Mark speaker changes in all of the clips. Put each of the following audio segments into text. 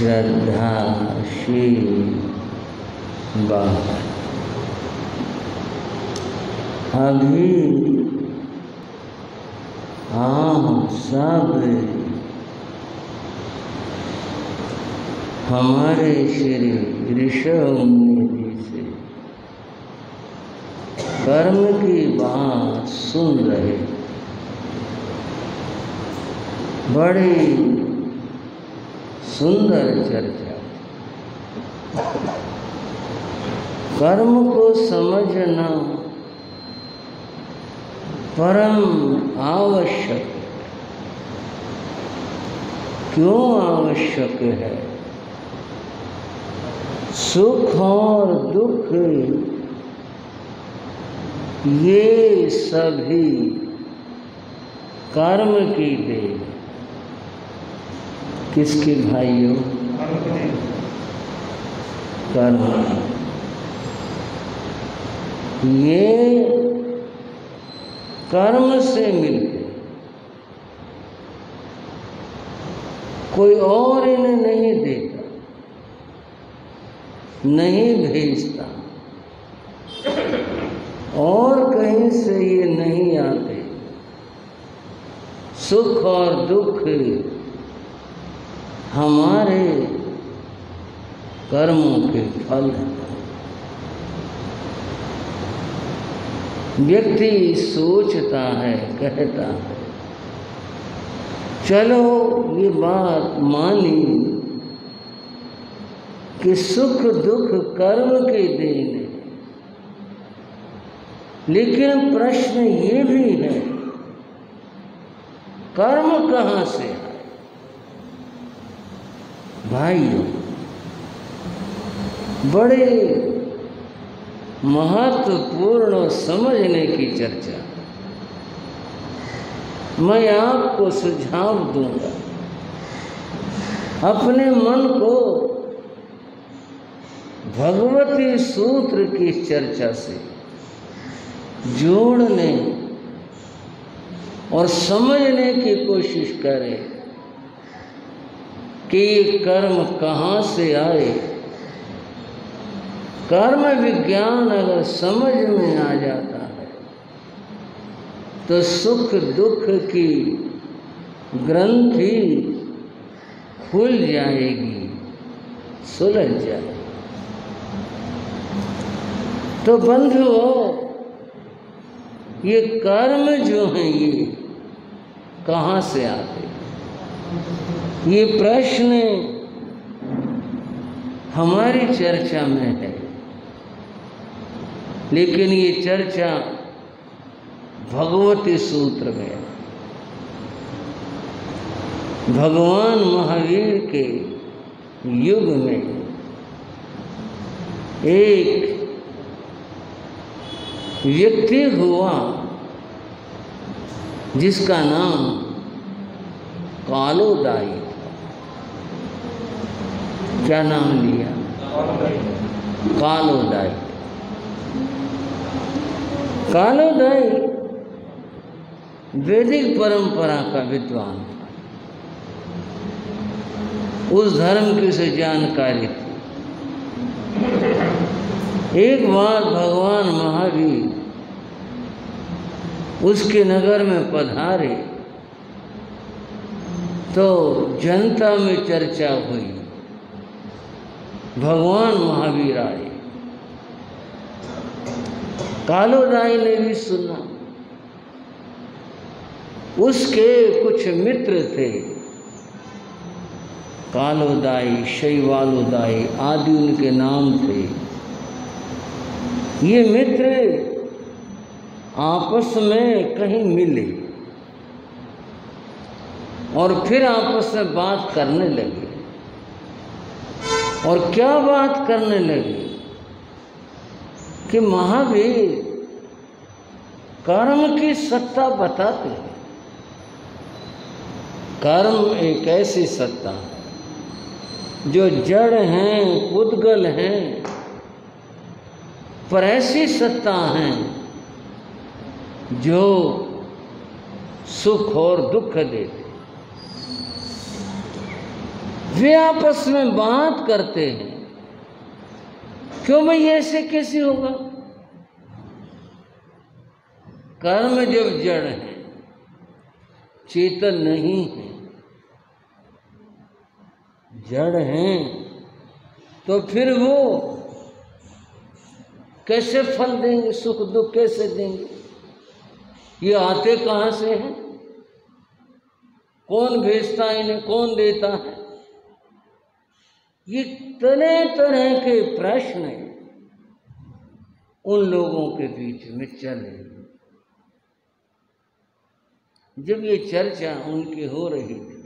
Speaker 1: श्रद्धाशील बात। अभी आप सब हमारे श्री ऋषिमुनि जी से कर्म की बात सुन रहे। बड़ी सुंदर चर्चा। कर्म को समझना परम आवश्यक है। क्यों आवश्यक है? सुख और दुख ये सभी कर्म की देन। किसके भाइयों? कर्म। ये कर्म से मिलते, कोई और इन्हें नहीं देता, नहीं भेजता, और कहीं से ये नहीं आते। सुख और दुख हमारे कर्मों के फल हैं। व्यक्ति सोचता है, कहता है, चलो ये बात मानी कि सुख दुख कर्म के देन है, लेकिन प्रश्न ये भी है, कर्म कहाँ से है? भाइयों, बड़े महत्वपूर्ण समझने की चर्चा। मैं आपको सुझाव दूंगा, अपने मन को भगवती सूत्र की चर्चा से जोड़ने और समझने की कोशिश करें कि ये कर्म कहाँ से आए। कर्म विज्ञान अगर समझ में आ जाता है तो सुख दुख की ग्रंथि खुल जाएगी, सुलझ जाएगी। तो बंधुओं, ये कर्म जो हैं ये कहाँ से आते? ये प्रश्न हमारी चर्चा में है, लेकिन ये चर्चा भगवती सूत्र में है। भगवान महावीर के युग में एक व्यक्ति हुआ जिसका नाम कालोदाई था। क्या नाम लिया? कालोदाई। कालोदाई वैदिक परंपरा का विद्वान था। उस धर्म की उसे जानकारी थी। एक बार भगवान महावीर उसके नगर में पधारे तो जनता में चर्चा हुई। भगवान महावीर आए। कालोदाई ने भी सुना। उसके कुछ मित्र थे, कालोदाई, शैवालोदाई आदि उनके नाम थे। ये मित्र आपस में कहीं मिले और फिर आपस में बात करने लगे। और क्या बात करने लगे कि महावीर कर्म की सत्ता बताते हैं। कर्म एक ऐसी सत्ता है जो जड़ हैं, पुद्गल हैं, पर ऐसी सत्ता हैं जो सुख और दुख देते। वे आपस में बात करते हैं, क्यों भाई ऐसे कैसे होगा? कर्म जब जड़ है, चेतन नहीं है, जड़ हैं, तो फिर वो कैसे फल देंगे, सुख दुख कैसे देंगे? ये आते कहाँ से हैं? कौन भेजता है इन्हें, कौन देता है? ये तरह तरह के प्रश्न उन लोगों के बीच में चले। जब ये चर्चा उनकी हो रही थी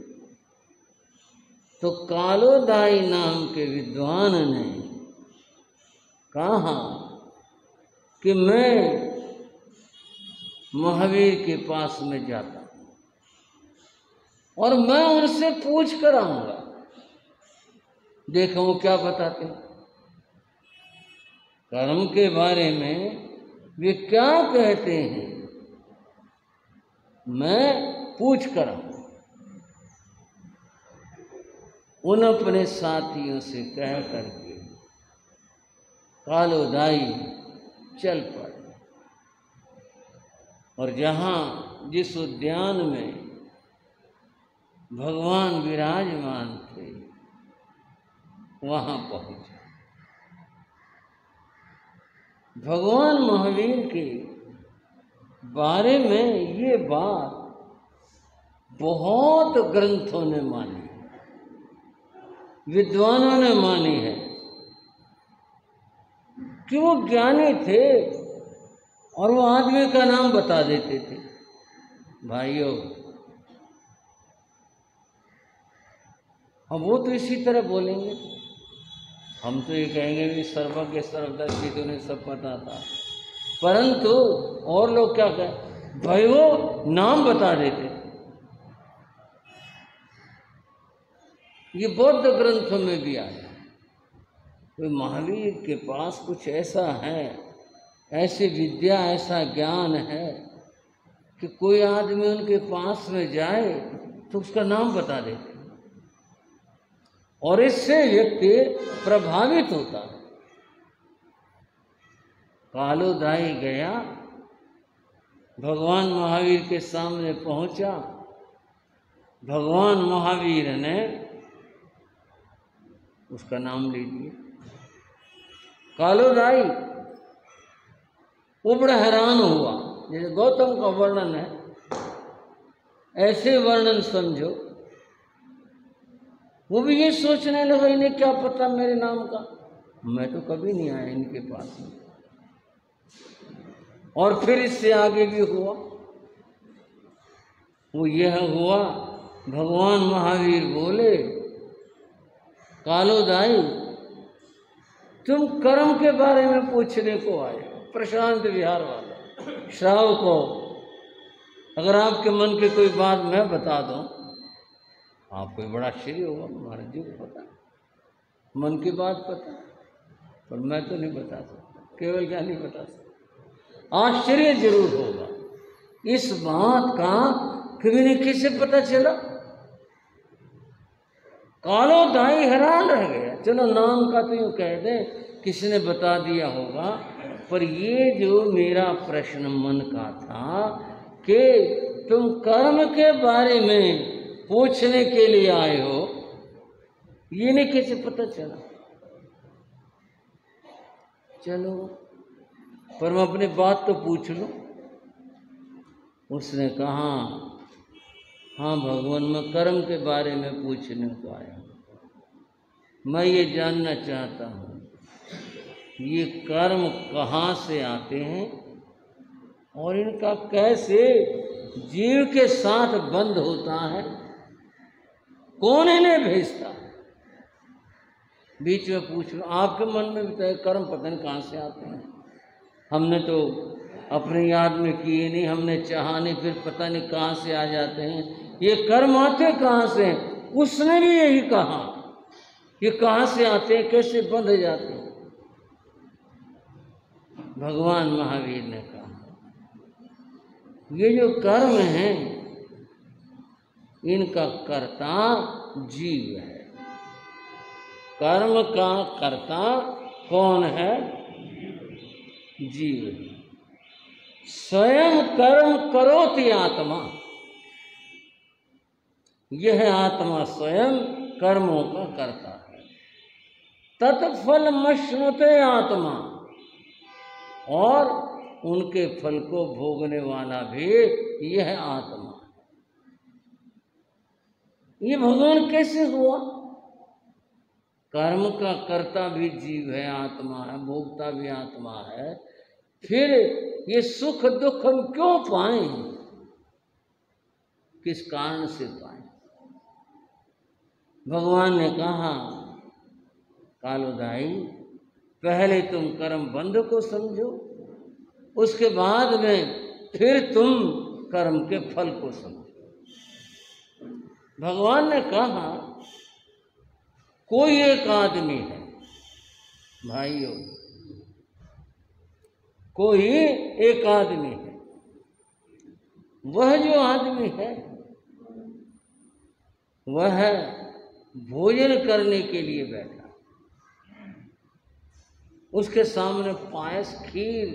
Speaker 1: तो कालोदाई नाम के विद्वान ने कहा कि मैं महावीर के पास में जाता और मैं उनसे पूछ कर आऊंगा, देखो वो क्या बताते हैं कर्म के बारे में, वे क्या कहते हैं, मैं पूछ कर आऊंगा। उन अपने साथियों से कह करके कालोदाई चल पड़े और जहाँ जिस उद्यान में भगवान विराजमान थे वहाँ पहुँचे। भगवान महावीर के बारे में ये बात बहुत ग्रंथों ने मानी, विद्वानों ने मानी है कि वो ज्ञानी थे और वो आदमी का नाम बता देते थे। भाइयों, अब वो तो इसी तरह बोलेंगे, हम तो ये कहेंगे भी सर्वज्ञ सर्वदर्शी, तो उन्हें सब पता था, परंतु और लोग क्या कहें, भाई वो नाम बता देते। ये बौद्ध ग्रंथों में भी आया, तो महावीर के पास कुछ ऐसा है, ऐसी विद्या, ऐसा ज्ञान है कि कोई आदमी उनके पास में जाए तो उसका नाम बता देते और इससे व्यक्ति प्रभावित होता है। कालोदाई गया, भगवान महावीर के सामने पहुंचा। भगवान महावीर ने उसका नाम ले लिया। कालोदाई वो बड़ा हैरान हुआ, जैसे गौतम का वर्णन है ऐसे वर्णन समझो। वो भी ये सोचने लगा, इन्हें क्या पता मेरे नाम का, मैं तो कभी नहीं आया इनके पास में। और फिर इससे आगे भी हुआ, वो यह हुआ, भगवान महावीर बोले, कालोदाई तुम कर्म के बारे में पूछने को आए, प्रशांत विहार वाला श्राव को, अगर आपके मन की कोई बात मैं बता दूं, आपको बड़ा आश्चर्य होगा, महाराज जी को पता, मन की बात पता, पर मैं तो नहीं बता सकता, केवल क्या नहीं बता सकता। आश्चर्य जरूर होगा इस बात का कि नहीं किसे पता चला। कालोदाई हैरान रह गया। चलो नाम का तो यूँ कह दे किसी ने बता दिया होगा, पर ये जो मेरा प्रश्न मन का था कि तुम कर्म के बारे में पूछने के लिए आए हो, ये नहीं कैसे पता चला। चलो पर मैं अपनी बात तो पूछ लूं। उसने कहा, हाँ भगवान, मैं कर्म के बारे में पूछने को आया, मैं ये जानना चाहता हूँ ये कर्म कहाँ से आते हैं और इनका कैसे जीव के साथ बंध होता है, कौन इन्हें भेजता है। बीच में पूछ लो, आपके मन में भी कर्म पता नहीं कहाँ से आते हैं, हमने तो अपनी याद में किए नहीं, हमने चाहा नहीं, फिर पता नहीं कहाँ से आ जाते हैं। ये कर्म आते कहाँ से हैं? उसने भी यही कहा, ये कहाँ से आते हैं, कैसे बंध जाते हैं। भगवान महावीर ने कहा, ये जो कर्म है इनका कर्ता जीव है, कर्म का कर्ता कौन है? जीव। स्वयं कर्म करोति आत्मा, यह आत्मा स्वयं कर्मों का कर्ता है। तत्फल मश्नुते आत्मा, और उनके फल को भोगने वाला भी यह आत्मा। ये भगवान कैसे हुआ? कर्म का कर्ता भी जीव है, आत्मा है, भोगता भी आत्मा है, फिर ये सुख दुख हम क्यों पाएं? किस कारण से पाएं? भगवान ने कहा, कालोदाई, पहले तुम कर्म बंध को समझो, उसके बाद में फिर तुम कर्म के फल को समझो। भगवान ने कहा, कोई एक आदमी है भाइयों, कोई एक आदमी है, वह जो आदमी है वह भोजन करने के लिए बैठा, उसके सामने पायस खीर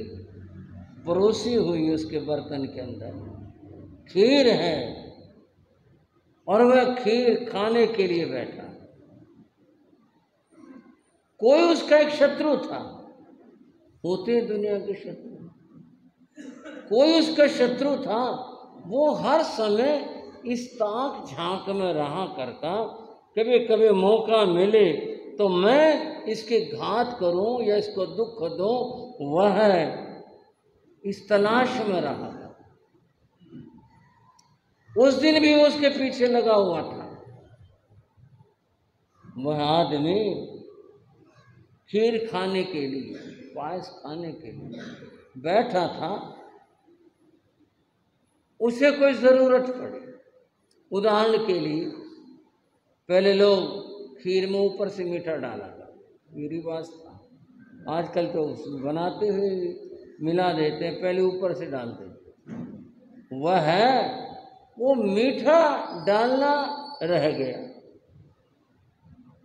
Speaker 1: परोसी हुई, उसके बर्तन के अंदर खीर है और वह खीर खाने के लिए बैठा। कोई उसका एक शत्रु था, होते हैं दुनिया के शत्रु, कोई उसका शत्रु था, वो हर समय इस ताक झांक में रहा करता, कभी कभी मौका मिले तो मैं इसके घात करूं या इसको दुख दूं, वह इस तलाश में रहा था। उस दिन भी उसके पीछे लगा हुआ था। वह आदमी खीर खाने के लिए, पायस खाने के लिए बैठा था। उसे कोई जरूरत पड़ी, उदाहरण के लिए पहले लोग खीर में ऊपर से मीठा डाला था, ये रिवाज था। आजकल तो बनाते हुए मिला देते हैं, पहले ऊपर से डालते थे। वो मीठा डालना रह गया,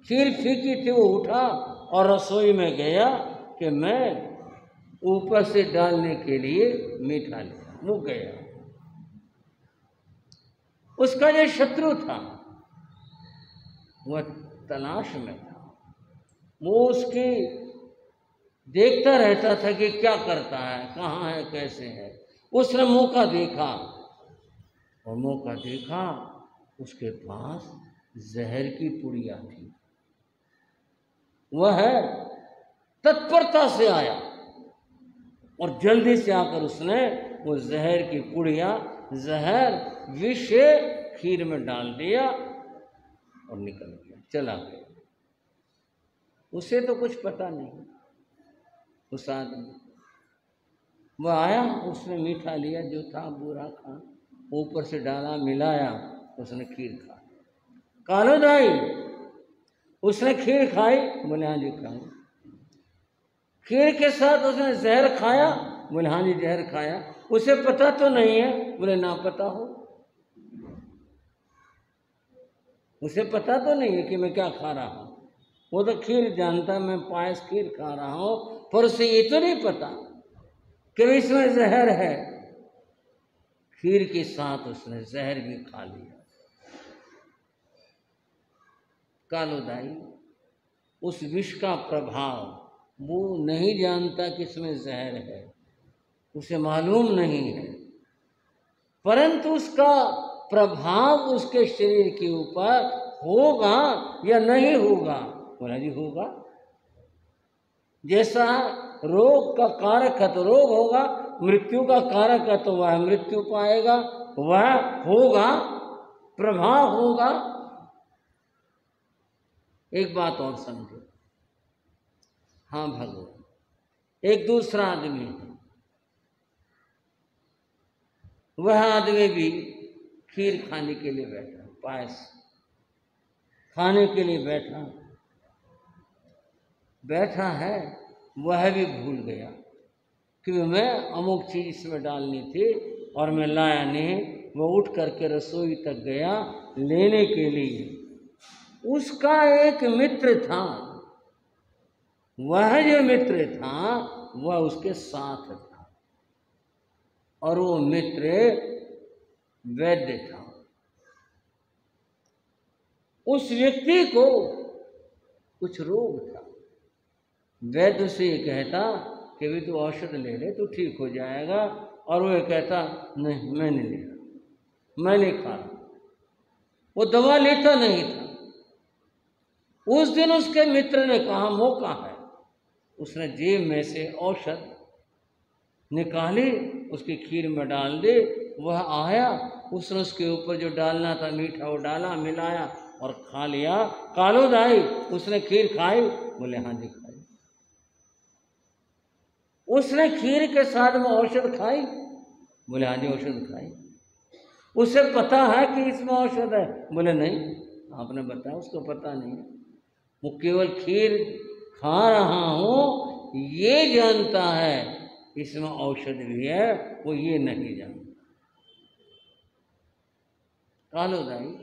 Speaker 1: खीर फीकी थी, वो उठा और रसोई में गया कि मैं ऊपर से डालने के लिए मीठा लिया, वो गया। उसका जो शत्रु था वह तलाश में था, वो उसकी देखता रहता था कि क्या करता है, कहाँ है, कैसे है। उसने मौका देखा और मौका देखा, उसके पास जहर की पुड़िया थी। वह तत्परता से आया और जल्दी से आकर उसने वो जहर की पुड़िया, जहर विष खीर में डाल दिया और निकल गया, चला गया। उसे तो कुछ पता नहीं। उस आदमी वह आया, उसने मीठा लिया जो था, बुरा खा, ऊपर से डाला, मिलाया, उसने खीर खा। कालोदाई, उसने खीर खाई? बोले हाँ जी खाई। खीर के साथ उसने जहर खाया? बोले हाँ जी जहर खाया। उसे पता तो नहीं है? बोले ना पता हो। उसे पता तो नहीं है कि मैं क्या खा रहा हूं। वो तो खीर जानता, मैं पायस खीर खा रहा हूं, पर उसे ये तो नहीं पता कि इसमें जहर है। खीर के साथ उसने जहर भी खा लिया। कालोदाई, उस विष का प्रभाव वो नहीं जानता कि इसमें जहर है, उसे मालूम नहीं है, परंतु उसका प्रभाव उसके शरीर के ऊपर होगा या नहीं होगा? बोला जी होगा। जैसा रोग का कारक है तो रोग होगा, मृत्यु का कारक है तो वह मृत्यु पाएगा, वह होगा, प्रभाव होगा। एक बात और समझो, हाँ भगवान, एक दूसरा आदमी है, वह आदमी भी खीर खाने के लिए बैठा, पायस खाने के लिए बैठा है। वह भी भूल गया कि मैं अमुक चीज इसमें डालनी थी और मैं लाया नहीं। वह उठ करके रसोई तक गया लेने के लिए। उसका एक मित्र था, वह जो मित्र था वह उसके साथ था और वो मित्र वैद्य था। उस व्यक्ति को कुछ रोग था। वैद्य से ये कहता कि भी तू औषध ले ले तो ठीक हो जाएगा, और वो कहता नहीं मैं नहीं ले रहा, मैं नहीं खा रहा। वो दवा लेता नहीं था। उस दिन उसके मित्र ने कहा मौका है। उसने जेब में से औषध निकाली, उसकी खीर में डाल दी। वह आया, उसने उसके ऊपर जो डालना था मीठा वो डाला, मिलाया और खा लिया। कालो दाई उसने खीर खाई? बोले हाँ जी खाई। उसने खीर के साथ में औषध खाई? बोले हाँ जी औषध खाई। उसे पता है कि इसमें औषध है? बोले नहीं, आपने बताया उसको पता नहीं है। वो केवल खीर खा रहा हूं ये जानता है, इसमें औषध भी है वो ये नहीं जानता। कालोदाई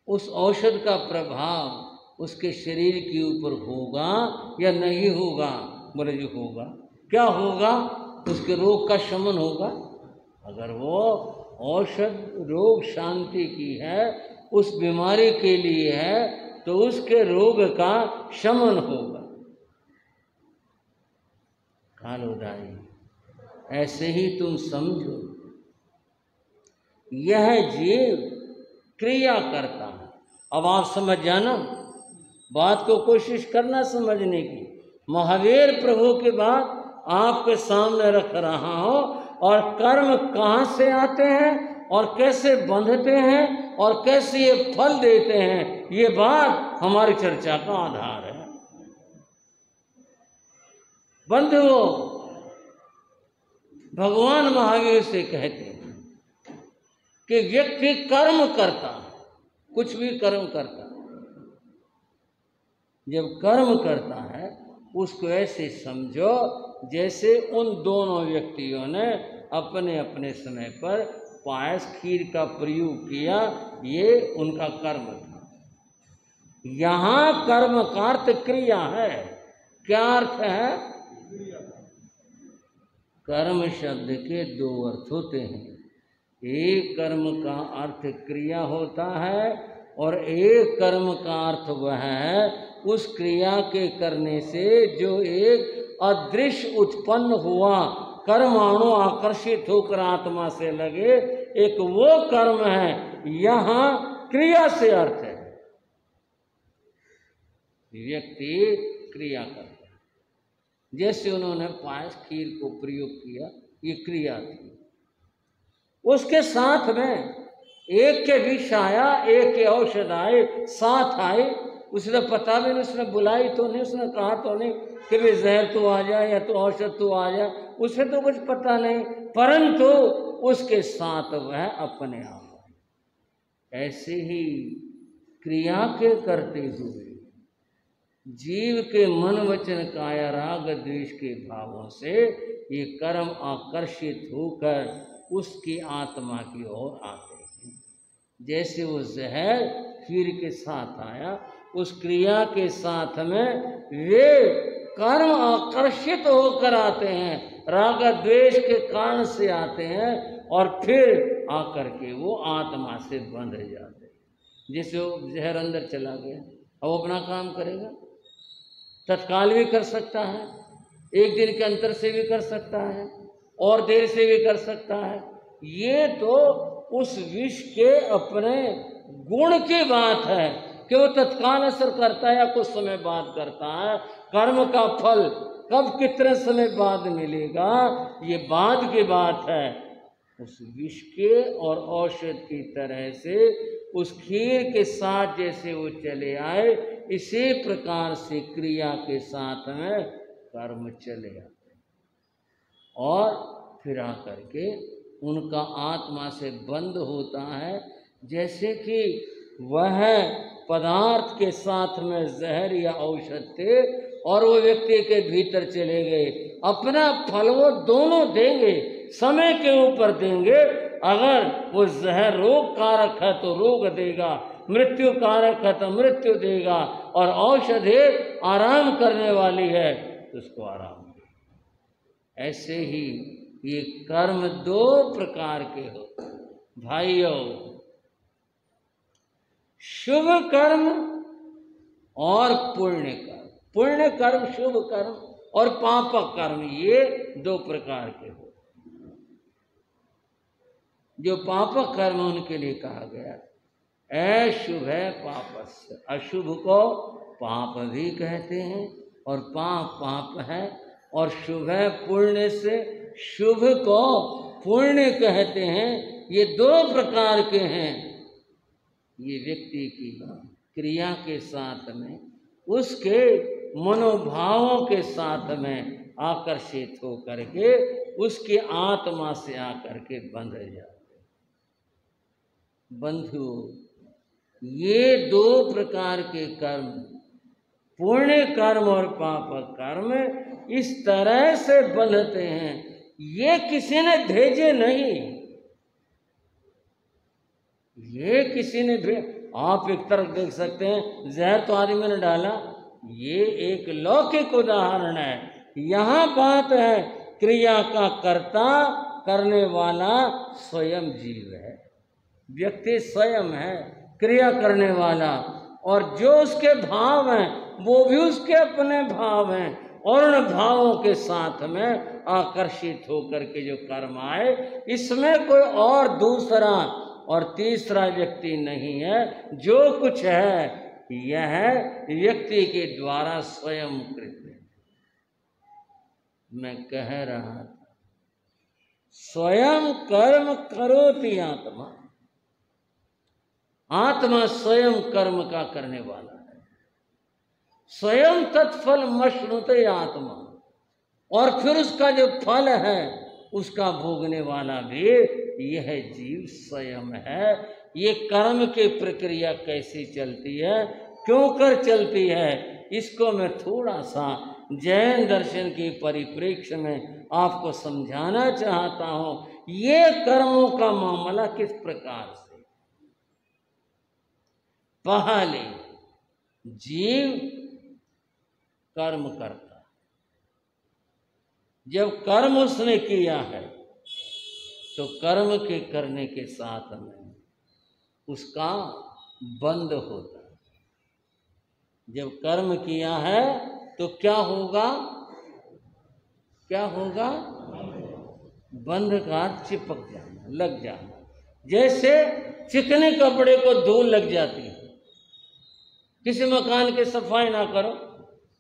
Speaker 1: उस औषध का प्रभाव उसके शरीर के ऊपर होगा या नहीं होगा? बोले जी होगा। क्या होगा? उसके रोग का शमन होगा। अगर वो औषध रोग शांति की है, उस बीमारी के लिए है, तो उसके रोग का शमन होगा। कालोदाई ऐसे ही तुम समझो, यह जीव क्रिया करता है। अब आप समझ जाना, बात को कोशिश करना समझने की। महावीर प्रभु की बात आपके सामने रख रहा हूं, और कर्म कहाँ से आते हैं और कैसे बंधते हैं और कैसे ये फल देते हैं, ये बात हमारी चर्चा का आधार है। बंधुओं, भगवान महावीर से कहते हैं कि व्यक्ति कर्म करता है, कुछ भी कर्म करता है। जब कर्म करता है उसको ऐसे समझो जैसे उन दोनों व्यक्तियों ने अपने अपने समय पर पायस खीर का प्रयोग किया, ये उनका कर्म था। यहां कर्म का अर्थ क्रिया है। क्या अर्थ है? कर्म शब्द के दो अर्थ होते हैं। एक कर्म का अर्थ क्रिया होता है और एक कर्म का अर्थ वह है उस क्रिया के करने से जो एक अदृश्य उत्पन्न हुआ, कर्माणु आकर्षित होकर आत्मा से लगे, एक वो कर्म है। यहां क्रिया से अर्थ है व्यक्ति क्रिया करता है। जैसे उन्होंने पायस खीर को प्रयोग किया, ये क्रिया थी। उसके साथ में एक के विष आया, एक के औषध आए, साथ आए। उसने पता भी नहीं, उसने बुलाई तो नहीं, उसने कहा तो नहीं कि भी जहर तो आ जाए या तो औषध तो आ जाए, उसे तो कुछ पता नहीं, परंतु उसके साथ वह अपने आप। ऐसे ही क्रिया के करते हुए जीव के मन वचन काया राग द्वेष के भावों से ये कर्म आकर्षित होकर उसकी आत्मा की ओर आते हैं। जैसे वो जहर खीर के साथ आया, उस क्रिया के साथ में वे कर्म आकर्षित होकर आते हैं, राग द्वेष के कारण से आते हैं, और फिर आकर के वो आत्मा से बंध जाते हैं। जैसे वो जहर अंदर चला गया, अब वो अपना काम करेगा, तत्काल भी कर सकता है, एक दिन के अंतर से भी कर सकता है, और देर से भी कर सकता है। ये तो उस विष के अपने गुण की बात है कि वो तत्काल असर करता है या कुछ समय बाद करता है। कर्म का फल कब कितने समय बाद मिलेगा, ये बाद की बात है। उस विष के और औषध की तरह से उस खीर के साथ जैसे वो चले आए, इसी प्रकार से क्रिया के साथ में कर्म चले आते हैं, और फिर आकर के उनका आत्मा से बंद होता है। जैसे कि वह पदार्थ के साथ में जहर या औषध थे और वो व्यक्ति के भीतर चले गए, अपना फल वो दोनों देंगे, समय के ऊपर देंगे। अगर वो जहर रोग कारक है तो रोग देगा, मृत्यु कारक है तो मृत्यु देगा, और औषधि आराम करने वाली है तो उसको आराम देगा। ऐसे ही ये कर्म दो प्रकार के होते हैं भाइयों, शुभ कर्म और पुण्य कर्म। पुण्य कर्म, शुभ कर्म और पापक कर्म, ये दो प्रकार के होते हैं। जो पापक कर्म उनके लिए कहा गया अशुभ है पापस्य, अशुभ को पाप भी कहते हैं और पाप पाप है, और शुभ है पुण्य से, शुभ को पुण्य कहते हैं। ये दो प्रकार के हैं। ये व्यक्ति की क्रिया के साथ में, उसके मनोभावों के साथ में आकर्षित होकर के उसकी आत्मा से आकर के बंध जाते। बंधु, ये दो प्रकार के कर्म, पुण्य कर्म और पाप कर्म, इस तरह से बंधते हैं। ये किसी ने भेजे नहीं, ये किसी ने आप एक तरफ देख सकते हैं जहर तो आदमी ने डाला, ये एक लौकिक उदाहरण है। यहाँ बात है क्रिया का कर्ता, करने वाला स्वयं जीव है, व्यक्ति स्वयं है क्रिया करने वाला, और जो उसके भाव हैं वो भी उसके अपने भाव हैं, और उन भावों के साथ में आकर्षित होकर के जो कर्म आए, इसमें कोई और दूसरा और तीसरा व्यक्ति नहीं है। जो कुछ है यह व्यक्ति के द्वारा स्वयं कृत है। मैं कह रहा था स्वयं कर्म करोति आत्मा, आत्मा स्वयं कर्म का करने वाला है, स्वयं तत्फल मश्नुते आत्मा, और फिर उसका जो फल है उसका भोगने वाला भी यह जीव स्वयं है। ये कर्म की प्रक्रिया कैसी चलती है, क्यों कर चलती है, इसको मैं थोड़ा सा जैन दर्शन के परिप्रेक्ष्य में आपको समझाना चाहता हूँ। ये कर्मों का मामला किस प्रकार से, पहले जीव कर्म करता, जब कर्म उसने किया है तो कर्म के करने के साथ में उसका बंध होता है। जब कर्म किया है तो क्या होगा, क्या होगा, बंध का चिपक जाना, लग जाना। जैसे चिकने कपड़े को धूल लग जाती है, किसी मकान की सफाई ना करो,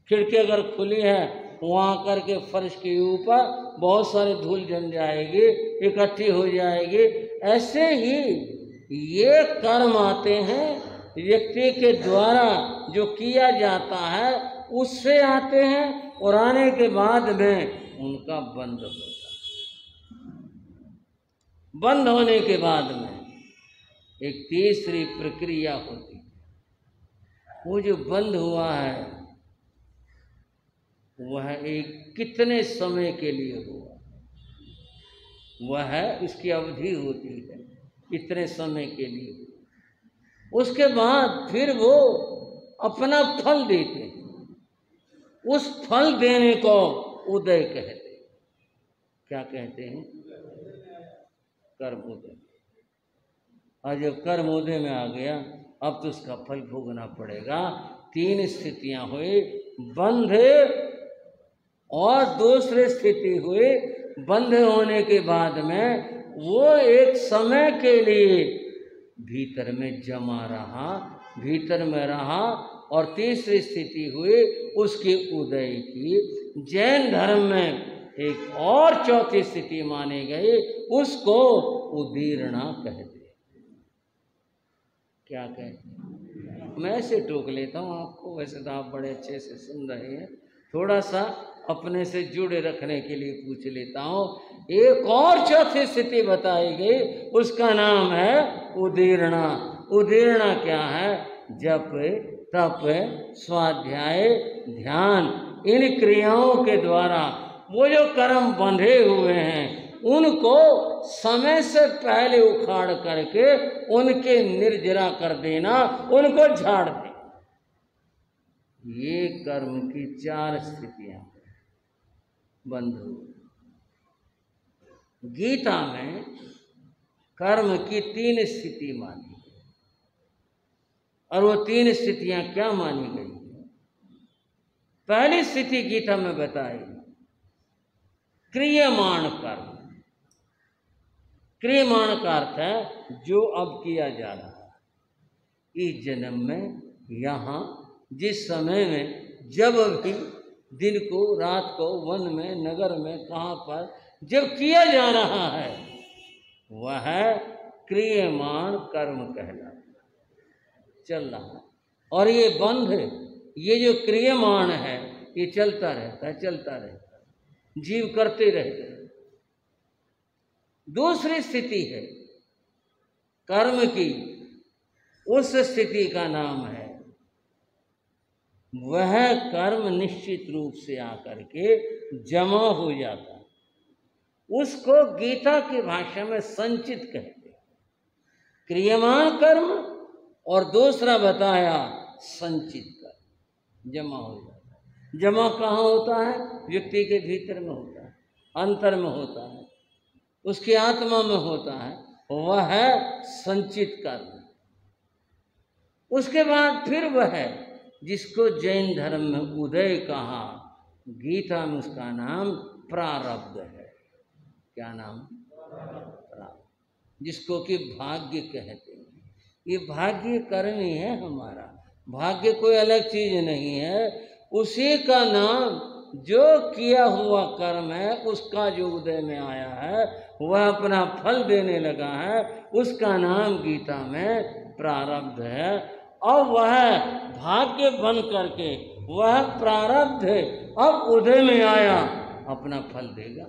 Speaker 1: खिड़की अगर खुली है वहाँ करके फर्श के ऊपर बहुत सारी धूल जम जाएगी, इकट्ठी हो जाएगी। ऐसे ही ये कर्म आते हैं व्यक्ति के द्वारा जो किया जाता है उससे आते हैं, और आने के बाद में उनका बंद होता है। बंद होने के बाद में एक तीसरी प्रक्रिया होती है। वो जो बंद हुआ है वह एक कितने समय के लिए हुआ, वह इसकी अवधि होती है इतने समय के लिए। उसके बाद फिर वो अपना फल देते हैं। उस फल देने को उदय कहते हैं। क्या कहते हैं? कर्मोदय। और जब कर्मोदय में आ गया अब तो उसका फल भोगना पड़ेगा। तीन स्थितियां हुई, बंध और दूसरी स्थिति हुई। बंध होने के बाद में वो एक समय के लिए भीतर में जमा रहा, भीतर में रहा, और तीसरी स्थिति हुई उसकी उदय की। जैन धर्म में एक और चौथी स्थिति मानी गई, उसको उदीर्णा कहते। क्या कहते? मैं ऐसे टोक लेता हूँ आपको, वैसे तो आप बड़े अच्छे से सुन रहे हैं, थोड़ा सा अपने से जुड़े रखने के लिए पूछ लेता हूँ। एक और चौथी स्थिति बताई गई, उसका नाम है उदीर्णा। उदीर्णा क्या है? जप, तप, स्वाध्याय, ध्यान, इन क्रियाओं के द्वारा वो जो कर्म बंधे हुए हैं उनको समय से पहले उखाड़ करके उनके निर्जरा कर देना, उनको झाड़ दे। ये कर्म की 4 स्थितियां बंधु। गीता में कर्म की 3 स्थिति मानी गई, और वो 3 स्थितियां क्या मानी गई? पहली स्थिति गीता में बताई क्रियमाण कर्म। क्रियमाण का अर्थ है जो अब किया जा रहा है इस जन्म में, यहाँ जिस समय में, जब भी, दिन को, रात को, वन में, नगर में, कहाँ पर जब किया जा रहा है वह क्रियमाण कर्म कहलाता है, चल रहा है। और ये बंध, ये जो क्रियमाण है ये चलता रहता है, चलता रहता है, जीव करते रहते हैं। दूसरी स्थिति है कर्म की, उस स्थिति का नाम है वह कर्म निश्चित रूप से आकर के जमा हो जाता है, उसको गीता की भाषा में संचित कहते हैं। क्रियमाण कर्म और दूसरा बताया संचित कर्म, जमा हो जाता है। जमा कहाँ होता है? व्यक्ति के भीतर में होता है, अंतर में होता है, उसकी आत्मा में होता है, वह है संचित कर्म। उसके बाद फिर वह है जिसको जैन धर्म में उदय कहा, गीता में उसका नाम प्रारब्ध है। क्या नाम? प्रारब्ध, जिसको कि भाग्य कहते हैं। ये भाग्य कर्म ही है हमारा, भाग्य कोई अलग चीज नहीं है। उसी का नाम, जो किया हुआ कर्म है उसका जो उदय में आया है, वह अपना फल देने लगा है, उसका नाम गीता में प्रारब्ध है। और वह भाग्य बन करके वह प्रारब्ध है, अब उदय में आया, अपना फल देगा।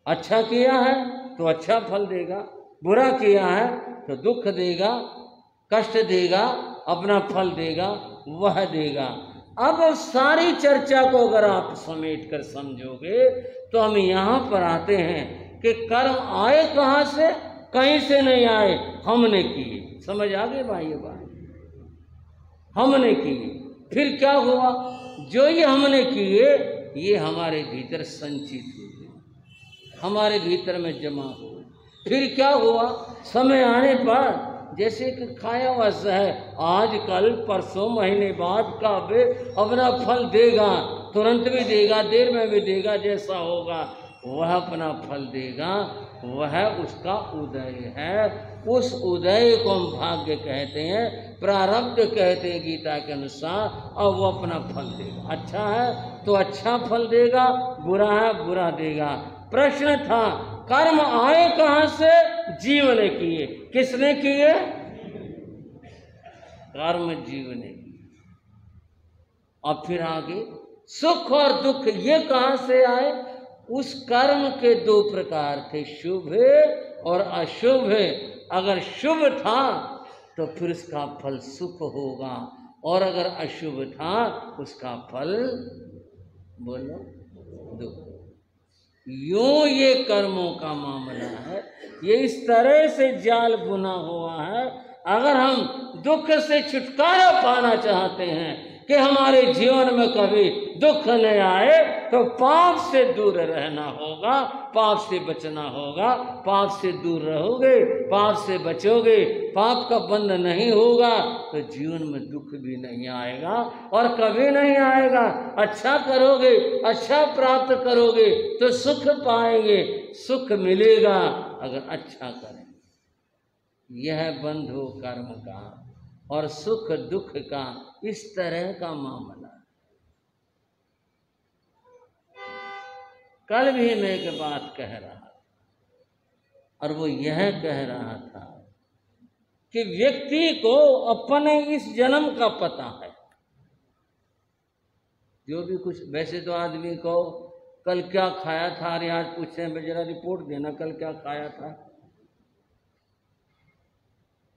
Speaker 1: अच्छा किया है तो अच्छा फल देगा, बुरा किया है तो दुख देगा, कष्ट देगा, अपना फल देगा, वह देगा। अब सारी चर्चा को अगर आप समेट कर समझोगे तो हम यहाँ पर आते हैं कि कर्म आए कहाँ से? कहीं से नहीं आए, हमने किए। समझ आ गए भाई? ये बात हमने किए, फिर क्या हुआ? जो ये हमने किए ये हमारे भीतर संचित हुए, हमारे भीतर में जमा हुए। फिर क्या हुआ? समय आने पर जैसे कि खाया हुआ है, आज कल परसों महीने बाद का वे अपना फल देगा, तुरंत भी देगा, देर में भी देगा, जैसा होगा वह अपना फल देगा। वह उसका उदय है। उस उदय को हम भाग्य कहते हैं, प्रारब्ध कहते हैं गीता के अनुसार। और वो अपना फल देगा। अच्छा है तो अच्छा फल देगा, बुरा है बुरा देगा। प्रश्न था कर्म आए कहाँ से? जीव ने किए। किसने किए? कर्म जीव ने किए। अब फिर आगे सुख और दुख ये कहाँ से आए? उस कर्म के 2 प्रकार थे, शुभ और अशुभ। अगर शुभ था तो फिर उसका फल सुख होगा, और अगर अशुभ था उसका फल, बोलो, दुख। यूं ये कर्मों का मामला है, ये इस तरह से जाल बुना हुआ है। अगर हम दुख से छुटकारा पाना चाहते हैं कि हमारे जीवन में कभी दुख न आए, तो पाप से दूर रहना होगा, पाप से बचना होगा। पाप से दूर रहोगे, पाप से बचोगे, पाप का बंध नहीं होगा तो जीवन में दुख भी नहीं आएगा, और कभी नहीं आएगा। अच्छा करोगे, अच्छा प्राप्त करोगे तो सुख पाएंगे, सुख मिलेगा अगर अच्छा करें। यह बंधु कर्म का और सुख दुख का इस तरह का मामला। कल भी मैं एक बात कह रहा था, और वो यह कह रहा था कि व्यक्ति को अपने इस जन्म का पता है। जो भी कुछ, वैसे तो आदमी को कल क्या खाया था, अरे आज पूछते हैं जरा रिपोर्ट देना कल क्या खाया था।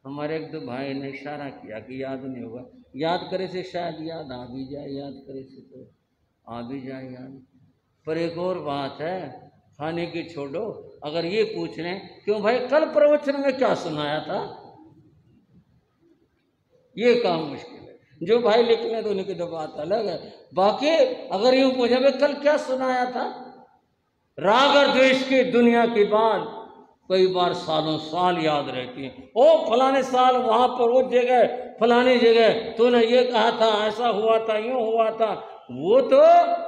Speaker 1: हमारे एक 2 भाई ने इशारा किया कि याद नहीं होगा। याद करे से शायद याद आ भी जाए, याद करे से तो आ भी जाए याद। पर एक और बात है, खाने की छोड़ो, अगर ये पूछ लें क्यों भाई कल प्रवचन में क्या सुनाया था, ये काम मुश्किल है। जो भाई लिख लें तो उनकी तो बात अलग है। बाकी अगर यूं पूछे भाई कल क्या सुनाया था, राग और द्वेष की दुनिया की बात कई बार सालों साल याद रहती है। ओ फलाने साल वहां पर वो जगह फलानी जगह तूने ये कहा था, ऐसा हुआ था, यूं हुआ था, वो तो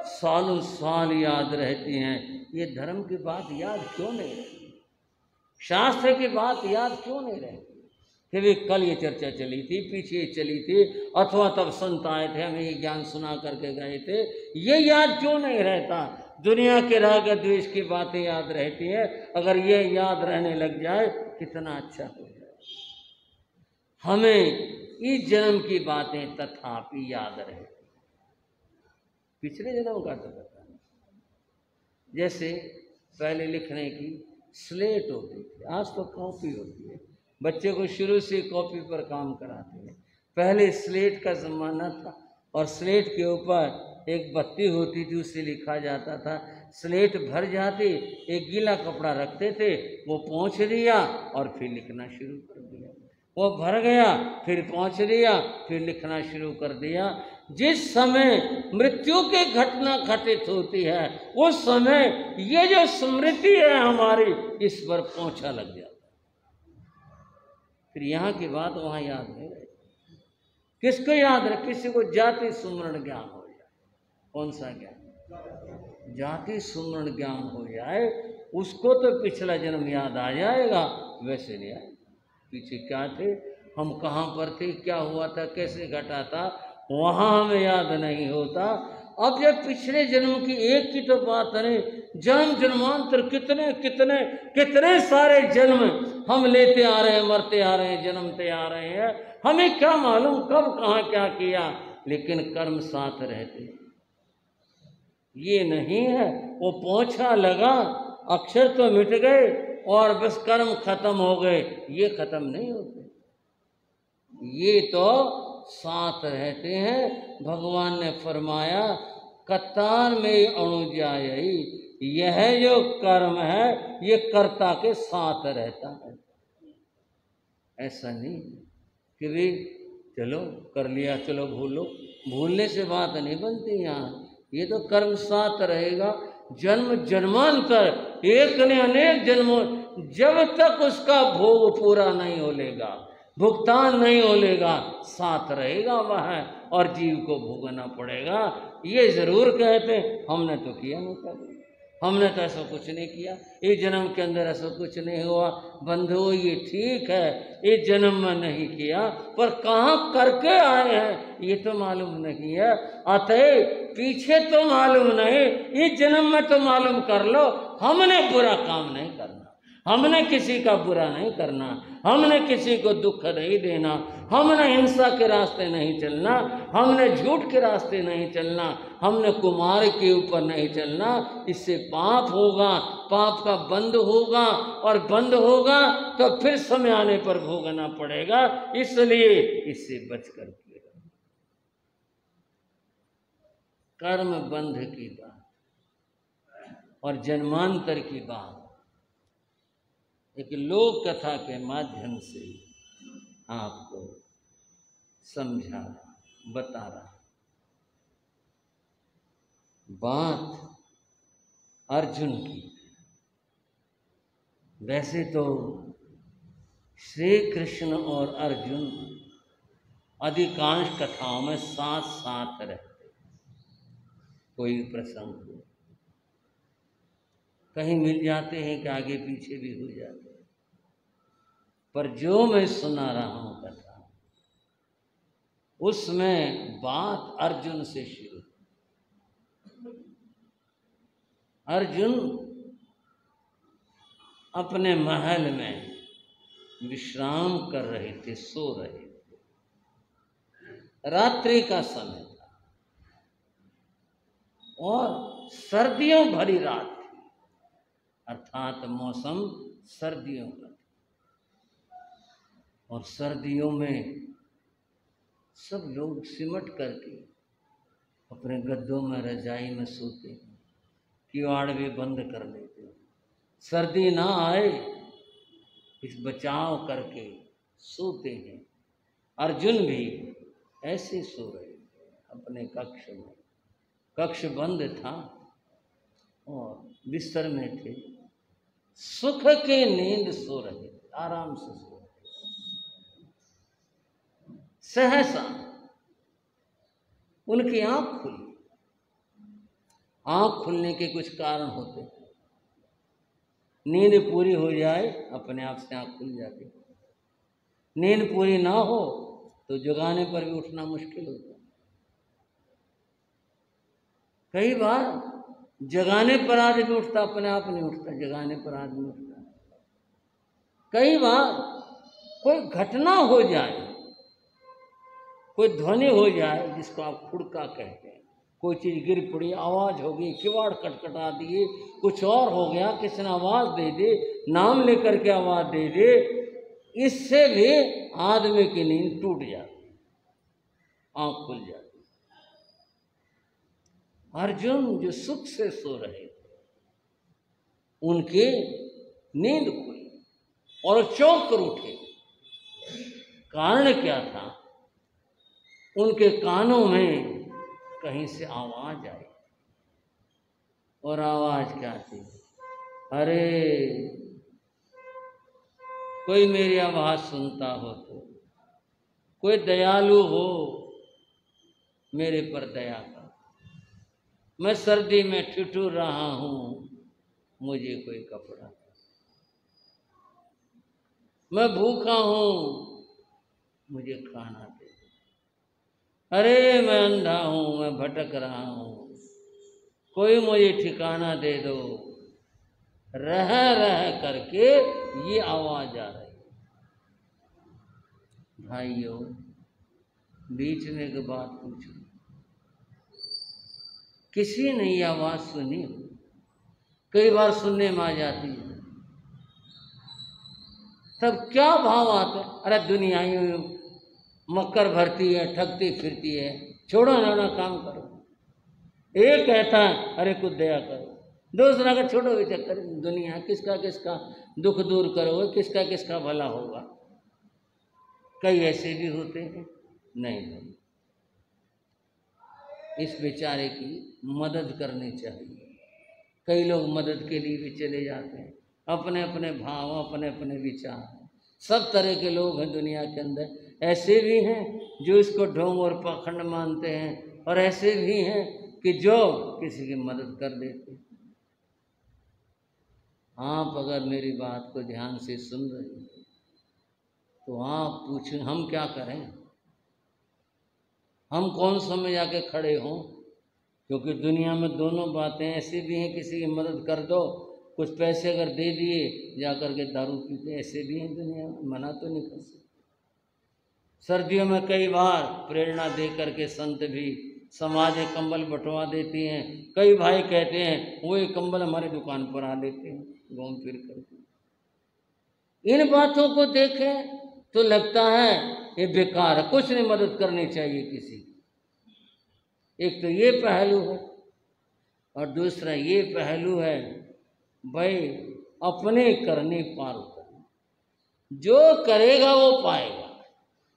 Speaker 1: सालों साल याद रहती हैं। ये धर्म की बात याद क्यों नहीं रहती, शास्त्र की बात याद क्यों नहीं रहती कि भी कल ये चर्चा चली थी, पीछे ये चली थी, अथवा तब संत आए थे हमें ये ज्ञान सुना करके गए थे, ये याद क्यों नहीं रहता। दुनिया के राग द्वेष की बातें याद रहती है, अगर ये याद रहने लग जाए कितना अच्छा हो जाए। हमें इस जन्म की बातें तथापि याद रहती, पिछले जन्म का तो पता नहीं। जैसे पहले लिखने की स्लेट होती थी, आज तो कॉपी होती है। बच्चे को शुरू से कॉपी पर काम कराते हैं। पहले स्लेट का ज़माना था और स्लेट के ऊपर एक बत्ती होती थी, उससे लिखा जाता था। स्लेट भर जाती, एक गीला कपड़ा रखते थे, वो पोंछ दिया और फिर लिखना शुरू कर दिया। वो भर गया, फिर पोंछ दिया, फिर लिखना शुरू कर दिया। जिस समय मृत्यु की घटना घटित होती है उस समय ये जो स्मृति है हमारी, इस पर पोंछा लग जाता है। फिर यहाँ की बात वहाँ याद नहीं रहती। किसको याद रहे, किसी को जाति सुमरण ज्ञान हो जाए, कौन सा ज्ञान, जाति सुमरण ज्ञान हो जाए, उसको तो पिछला जन्म याद आ जाएगा, वैसे नहीं आएगा। पीछे क्या थे, हम कहाँ पर थे, क्या हुआ था, कैसे घटा था, वहाँ हमें याद नहीं होता। अब जब पिछले जन्म की एक की तो बात नहीं, जन्म जन्मांतर कितने कितने कितने सारे जन्म हम लेते आ रहे हैं, मरते आ रहे हैं, जन्मते आ रहे हैं, हमें क्या मालूम कब कहाँ क्या किया, लेकिन कर्म साथ रहते। ये नहीं है वो पोंछा लगा, अक्षर तो मिट गए और बस कर्म खत्म हो गए, ये खत्म नहीं होते, ये तो साथ रहते हैं। भगवान ने फरमाया कतार में अणु जायई, यह जो कर्म है ये कर्ता के साथ रहता है। ऐसा नहीं कि भी चलो कर लिया, चलो भूलो, भूलने से बात नहीं बनती यहाँ। ये तो कर्म साथ रहेगा, जन्म जन्मांतर, एक ने अनेक जन्मों, जब तक उसका भोग पूरा नहीं हो लेगा, भुगतान नहीं हो लेगा, साथ रहेगा वह और जीव को भोगना पड़ेगा। ये जरूर कहते हमने तो किया नहीं, कभी हमने तो ऐसा कुछ नहीं किया, इस जन्म के अंदर ऐसा कुछ नहीं हुआ। बंधु ये ठीक है इस जन्म में नहीं किया, पर कहाँ करके आए हैं ये तो मालूम नहीं है। अतः पीछे तो मालूम नहीं, इस जन्म में तो मालूम कर लो। हमने बुरा काम नहीं करना, हमने किसी का बुरा नहीं करना, हमने किसी को दुख नहीं देना, हमने हिंसा के रास्ते नहीं चलना, हमने झूठ के रास्ते नहीं चलना, हमने कुमार के ऊपर नहीं चलना। इससे पाप होगा, पाप का बंध होगा और बंद होगा तो फिर समय आने पर भोगना पड़ेगा, इसलिए इससे बचकर के रहो। कर्म बंध की बात और जन्मांतर की बात एक लोक कथा के माध्यम से आपको समझा बता रहा। बात अर्जुन की, वैसे तो श्री कृष्ण और अर्जुन अधिकांश कथाओं में साथ साथ रहते, कोई प्रसंग हो कहीं मिल जाते हैं कि आगे पीछे भी हो जाते हैं, पर जो मैं सुना रहा हूं कथा उसमें बात अर्जुन से शुरू। अर्जुन अपने महल में विश्राम कर रहे थे, सो रहे थे, रात्रि का समय था और सर्दियों भरी रात थी, अर्थात मौसम सर्दियों का था। और सर्दियों में सब लोग सिमट करके अपने गद्दों में रजाई में सोते हैं, किवाड़ भी बंद कर लेते हैं, सर्दी ना आए इस बचाव करके सोते हैं। अर्जुन भी ऐसे सो रहे अपने कक्ष में, कक्ष बंद था और बिस्तर में थे, सुख के नींद सो रहे, आराम से सो रहे। सहसा उनकी आंख खुली। आंख खुलने के कुछ कारण होते, नींद पूरी हो जाए अपने आप से आंख खुल जाती, नींद पूरी ना हो तो जगाने पर भी उठना मुश्किल होता। कई बार जगाने पर आदमी उठता, अपने आप नहीं उठता, जगाने पर आदमी उठता। कई बार कोई घटना हो जाए, कोई ध्वनि हो जाए जिसको आप खुड़का कहते हैं, कोई चीज गिर पड़ी, आवाज हो गई, किवाड़ खटखटा दिए, कुछ और हो गया, किसी ने आवाज दे दे, नाम लेकर के आवाज दे दे, इससे भी आदमी की नींद टूट जाती, आंख खुल जाती। अर्जुन जो सुख से सो रहे थे, उनकी नींद खुली और चौंक कर उठे। कारण क्या था? उनके कानों में कहीं से आवाज आई, और आवाज क्या थी? अरे कोई मेरी आवाज सुनता हो तो, कोई दयालु हो मेरे पर दया कर, मैं सर्दी में ठिठुर रहा हूं, मुझे कोई कपड़ा दे, मैं भूखा हूं, मुझे खाना दे, अरे मैं अंधा हूं, मैं भटक रहा हूं, कोई मुझे ठिकाना दे दो। रह रह करके ये आवाज आ रही। भाइयों, बीच में एक बात पूछूं, किसी ने ये आवाज सुनी? कई बार सुनने में आ जाती है, तब क्या भाव आता? अरे दुनिया ही मक्कर भरती है, ठगती फिरती है, छोड़ो ना काम करो। एक कहता है अरे कुछ दया करो, दूसरा का छोड़ो भी चक्कर, दुनिया किसका किसका दुख दूर करोगे, किसका किसका भला होगा। कई ऐसे भी होते हैं। नहीं, इस बेचारे की मदद करनी चाहिए। कई लोग मदद के लिए भी चले जाते हैं, अपने अपने भाव, अपने अपने विचार, सब तरह के लोग हैं दुनिया के अंदर। ऐसे भी हैं जो इसको ढोंग और पाखंड मानते हैं, और ऐसे भी हैं कि जो किसी की मदद कर देते हैं। आप अगर मेरी बात को ध्यान से सुन रहे हैं तो आप पूछें हम क्या करें, हम कौन समय जाके खड़े हों? क्योंकि दुनिया में दोनों बातें ऐसी भी हैं, किसी की मदद कर दो, कुछ पैसे अगर दे दिए जाकर के दारू पीते, ऐसे भी हैं दुनिया में, मना तो नहीं कर सकते। सर्दियों में कई बार प्रेरणा दे करके संत भी समाज में कंबल बंटवा देती हैं। कई भाई कहते हैं वो एक कंबल हमारे दुकान पर आ देते हैं घूम फिर करके। इन बातों को देखें तो लगता है ये बेकार है, कुछ नहीं मदद करनी चाहिए किसी की। एक तो ये पहलू है, और दूसरा ये पहलू है भाई अपने करने पार उतरना। जो करेगा वो पाएगा,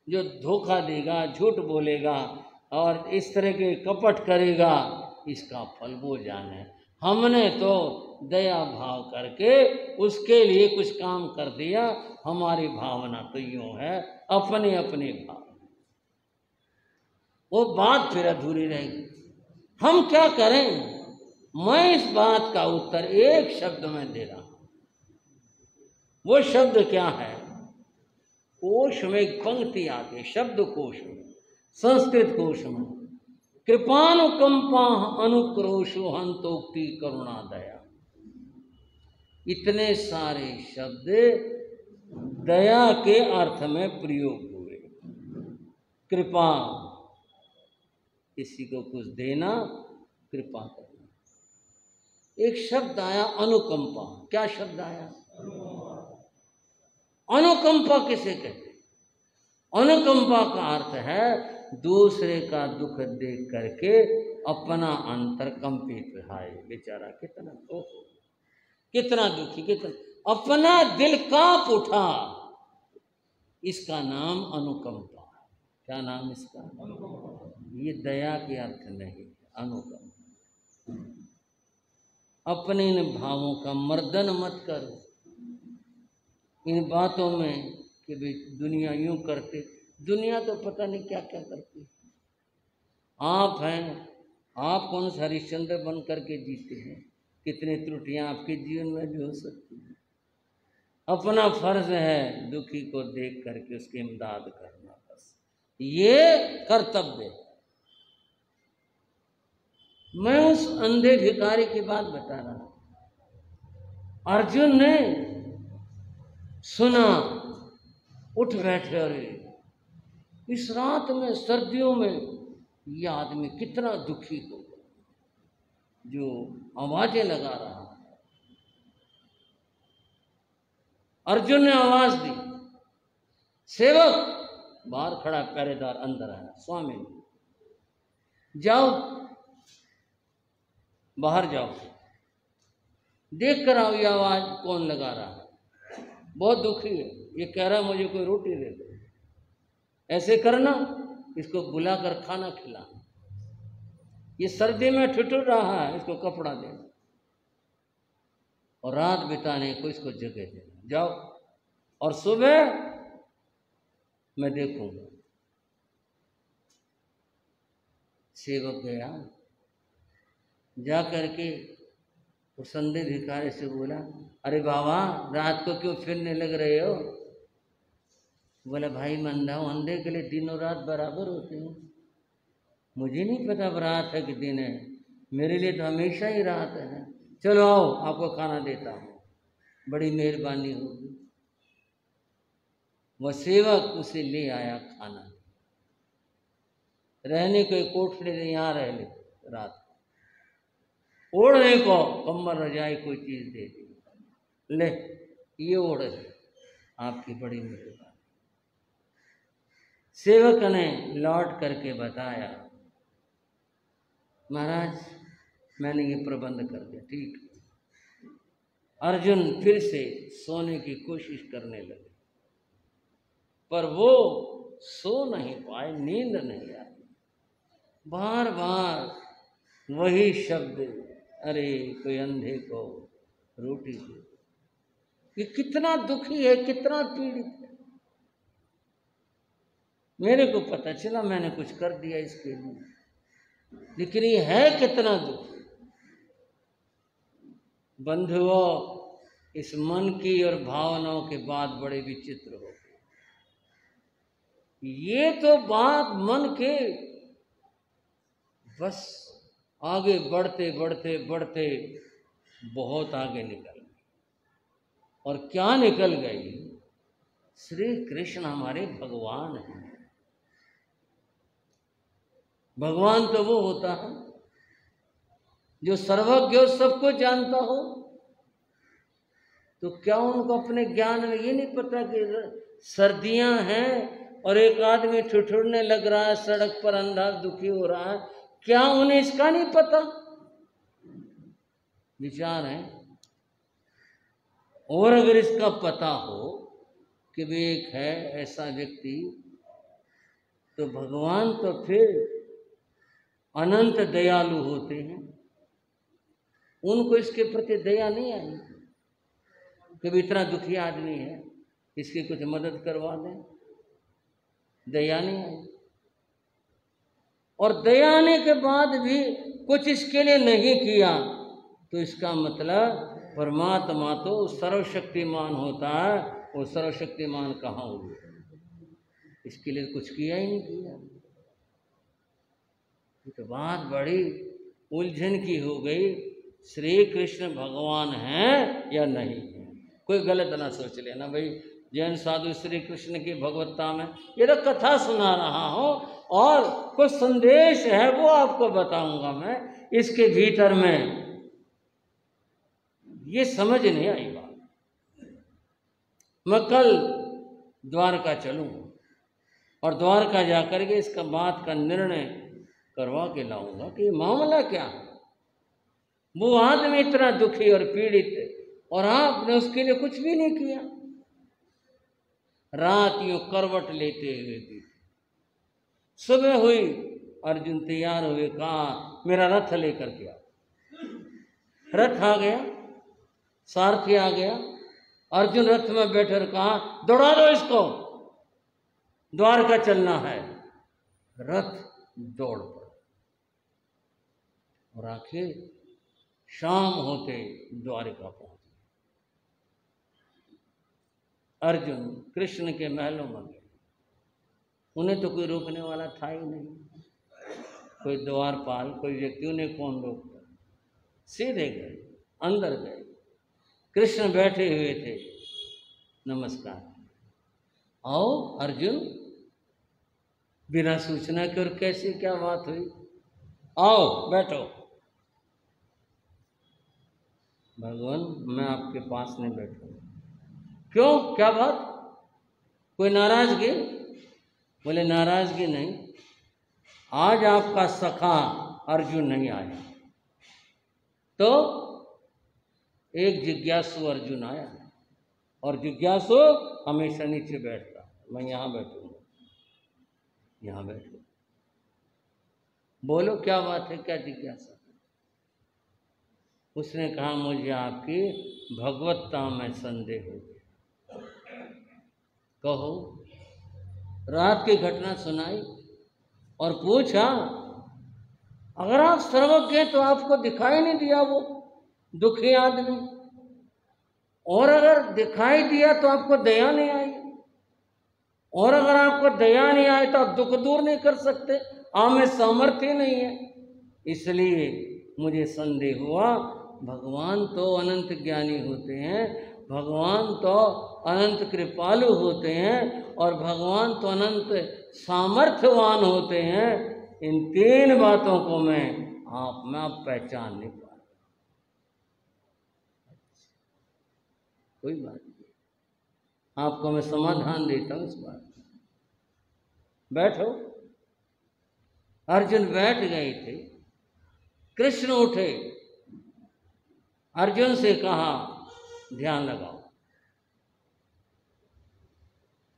Speaker 1: जो धोखा देगा, झूठ बोलेगा और इस तरह के कपट करेगा, इसका फल वो जाने। हमने तो दया भाव करके उसके लिए कुछ काम कर दिया, हमारी भावना तो यूं है अपने अपने भाव, वो बात फिर अधूरी रहेगी। हम क्या करें? मैं इस बात का उत्तर एक शब्द में दे रहा हूं। वो शब्द क्या है? कोश में एक पंक्ति आती है, शब्द कोश में, संस्कृत कोश में, कृपानुकंपा अनुक्रोशो हंतोक्ति करुणा दया। इतने सारे शब्द दया के अर्थ में प्रयोग हुए। कृपा, किसी को कुछ देना, कृपा करना। एक शब्द आया अनुकंपा। क्या शब्द आया? अनुकंपा किसे कहते? अनुकंपा का अर्थ है दूसरे का दुख देख करके अपना अंतर कंपित है। बेचारा कितना कितना दुखी, कितना अपना दिल कांप उठा। इसका नाम अनुकंपा। क्या नाम इसका? ये दया के अर्थ नहीं, अनुकंपा। अपने इन भावों का मर्दन मत करो इन बातों में कि भाई दुनिया यूं करती। दुनिया तो पता नहीं क्या क्या करती। आप हैं, आप कौन सा हरिश्चंद्र बन करके जीते हैं। कितनी त्रुटियां आपके जीवन में भी हो सकती हैं। अपना फर्ज है दुखी को देख करके उसकी इमदाद करना, बस ये कर्तव्य है। मैं उस अंधे भिखारी की बात बता रहा हूं। अर्जुन ने सुना, उठ बैठे। अरे इस रात में, सर्दियों में ये आदमी कितना दुखी होगा जो आवाजें लगा रहा है। अर्जुन ने आवाज दी, सेवक बाहर खड़ा, पहरेदार अंदर आया, स्वामी जाओ बाहर जाओ, देख कर आओ ये आवाज कौन लगा रहा है। बहुत दुखी है, ये कह रहा है मुझे कोई रोटी दे दो। ऐसे करना, इसको बुलाकर खाना खिलाना। ये सर्दी में ठिठुर रहा है, इसको कपड़ा देना और रात बिताने को इसको जगह देना। जाओ और सुबह मैं देखूंगा। सेवक गया, जा करके उस अंधे भिखारी से बोला, अरे बाबा रात को क्यों फिरने लग रहे हो? बोला, भाई मैं अंधा हूं, अंधे के लिए दिनों रात बराबर होते हैं। मुझे नहीं पता रात है कि दिन है, मेरे लिए तो हमेशा ही रात है। चलो आओ आपको खाना देता हूँ, बड़ी मेहरबानी होगी। वह सेवक उसे ले आया खाना। रहने को एक कोठरी दे, यहाँ रह ले रात, ओढ़ने को कम्बल रजाई कोई चीज दे दी, ले ये ओढ़, आपकी बड़ी मेहरबानी। सेवक ने लौट करके बताया, महाराज मैंने ये प्रबंध कर दिया। ठीक। अर्जुन फिर से सोने की कोशिश करने लगे, पर वो सो नहीं पाए, नींद नहीं आई। बार बार वही शब्द, अरे कोई अंधे को रोटी दे। ये कितना दुखी है, कितना पीड़ित है। मेरे को पता चला मैंने कुछ कर दिया इसके लिए, लेकिन ये है कितना दुखी। बंधुओं, इस मन की और भावनाओं के बात बड़े विचित्र हो गए। ये तो बात मन के बस आगे बढ़ते बढ़ते बढ़ते बहुत आगे निकल गई। और क्या निकल गई? श्री कृष्ण हमारे भगवान हैं। भगवान तो वो होता है जो सर्वज्ञ हो, सबको जानता हो। तो क्या उनको अपने ज्ञान में ये नहीं पता कि सर्दियां हैं और एक आदमी ठिठुरने लग रहा है सड़क पर, अंधा दुखी हो रहा है? क्या उन्हें इसका नहीं पता? विचार है। और अगर इसका पता हो कि भी एक है ऐसा व्यक्ति, तो भगवान तो फिर अनंत दयालु होते हैं। उनको इसके प्रति दया नहीं आई कि भी इतना दुखी आदमी है, इसकी कुछ मदद करवा दें। दया नहीं आई। और दया आने के बाद भी कुछ इसके लिए नहीं किया, तो इसका मतलब परमात्मा तो सर्वशक्तिमान होता है। वो सर्वशक्तिमान कहाँ हुए? इसके लिए कुछ किया ही नहीं किया। तो बात बड़ी उलझन की हो गई। श्री कृष्ण भगवान हैं या नहीं है? कोई गलत ना सोच लेना भाई, जैन साधु श्री कृष्ण की भगवत्ता में ये तो कथा सुना रहा हूँ और कुछ संदेश है वो आपको बताऊंगा मैं। इसके भीतर में ये समझ नहीं आई बात। मैं कल द्वारका चलूँ और द्वारका जाकर के इसका बात का निर्णय करवा के लाऊंगा कि मामला क्या है। वो आदमी इतना दुखी और पीड़ित और आपने उसके लिए कुछ भी नहीं किया। रात यूं करवट लेते हुए बीती। सुबह हुई, अर्जुन तैयार हुए, कहा मेरा रथ लेकर के आओ। रथ आ गया, सारथी आ गया, अर्जुन रथ में बैठे और कहा दौड़ा दो इसको, द्वारका चलना है। रथ दौड़ पड़ा और आखिर शाम होते द्वारिका पहुंचे। अर्जुन कृष्ण के महलों में गए। उन्हें तो कोई रोकने वाला था ही नहीं, कोई द्वारपाल, कोई व्यक्ति उन्हें कौन रोकता। सीधे गए, अंदर गए। कृष्ण बैठे हुए थे। नमस्कार, आओ अर्जुन। बिना सूचना के और कैसे क्या बात हुई? आओ बैठो। भगवान मैं आपके पास नहीं बैठूंगा। क्यों, क्या बात? कोई नाराजगी? बोले नाराजगी नहीं, आज आपका सखा अर्जुन नहीं आया, तो एक जिज्ञासु अर्जुन आया। और जिज्ञासु हमेशा नीचे बैठता, मैं यहाँ बैठूंगा, यहाँ बैठो। बोलो क्या बात है, क्या जिज्ञासा? उसने कहा मुझे आपकी भगवत्ता में संदेह हो गया। कहो। रात की घटना सुनाई और पूछा, अगर आप सर्वज्ञ हैं तो आपको दिखाई नहीं दिया वो दुखी आदमी? और अगर दिखाई दिया तो आपको दया नहीं आई? और अगर आपको दया नहीं आई तो आप दुख दूर नहीं कर सकते? आप में सामर्थ्य नहीं है। इसलिए मुझे संदेह हुआ, भगवान तो अनंत ज्ञानी होते हैं, भगवान तो अनंत कृपालु होते हैं, और भगवान तो अनंत सामर्थ्यवान होते हैं। इन तीन बातों को मैं आप में पहचान नहीं पा रहा। कोई बात नहीं, आपको मैं समाधान देता हूँ इस बात में। बैठो। अर्जुन बैठ गए थे। कृष्ण उठे, अर्जुन से कहा ध्यान लगाओ।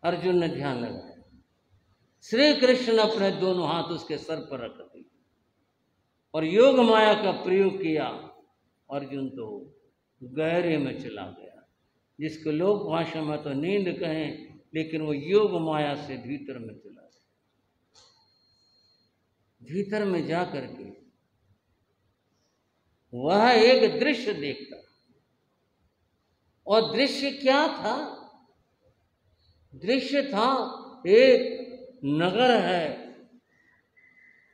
Speaker 1: अर्जुन ने ध्यान लगाया। श्री कृष्ण अपने दोनों हाथ उसके सर पर रख दिए और योग माया का प्रयोग किया। अर्जुन तो गहरे में चला गया, जिसको लोक भाषा में तो नींद कहें, लेकिन वो योग माया से भीतर में चला गया। भीतर में जा करके वह एक दृश्य देखता। और दृश्य क्या था? दृश्य था एक नगर है,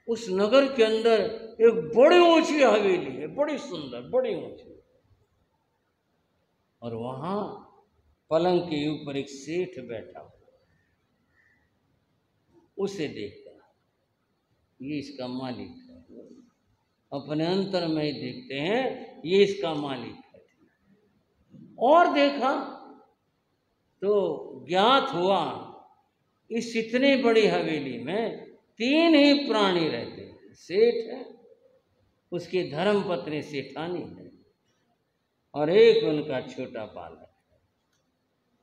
Speaker 1: उस नगर के अंदर एक बड़ी ऊंची हवेली है, बड़ी सुंदर, बड़ी ऊंची। और वहां पलंग के ऊपर एक सेठ बैठा हुआ, उसे देखता, ये इसका मालिक है। अपने अंतर में ही देखते हैं ये इसका मालिक है। और देखा तो ज्ञात हुआ इस इतनी बड़ी हवेली में तीन ही प्राणी रहते हैं। सेठ है, उसकी धर्मपत्नी सेठानी है, और एक उनका छोटा बालक है।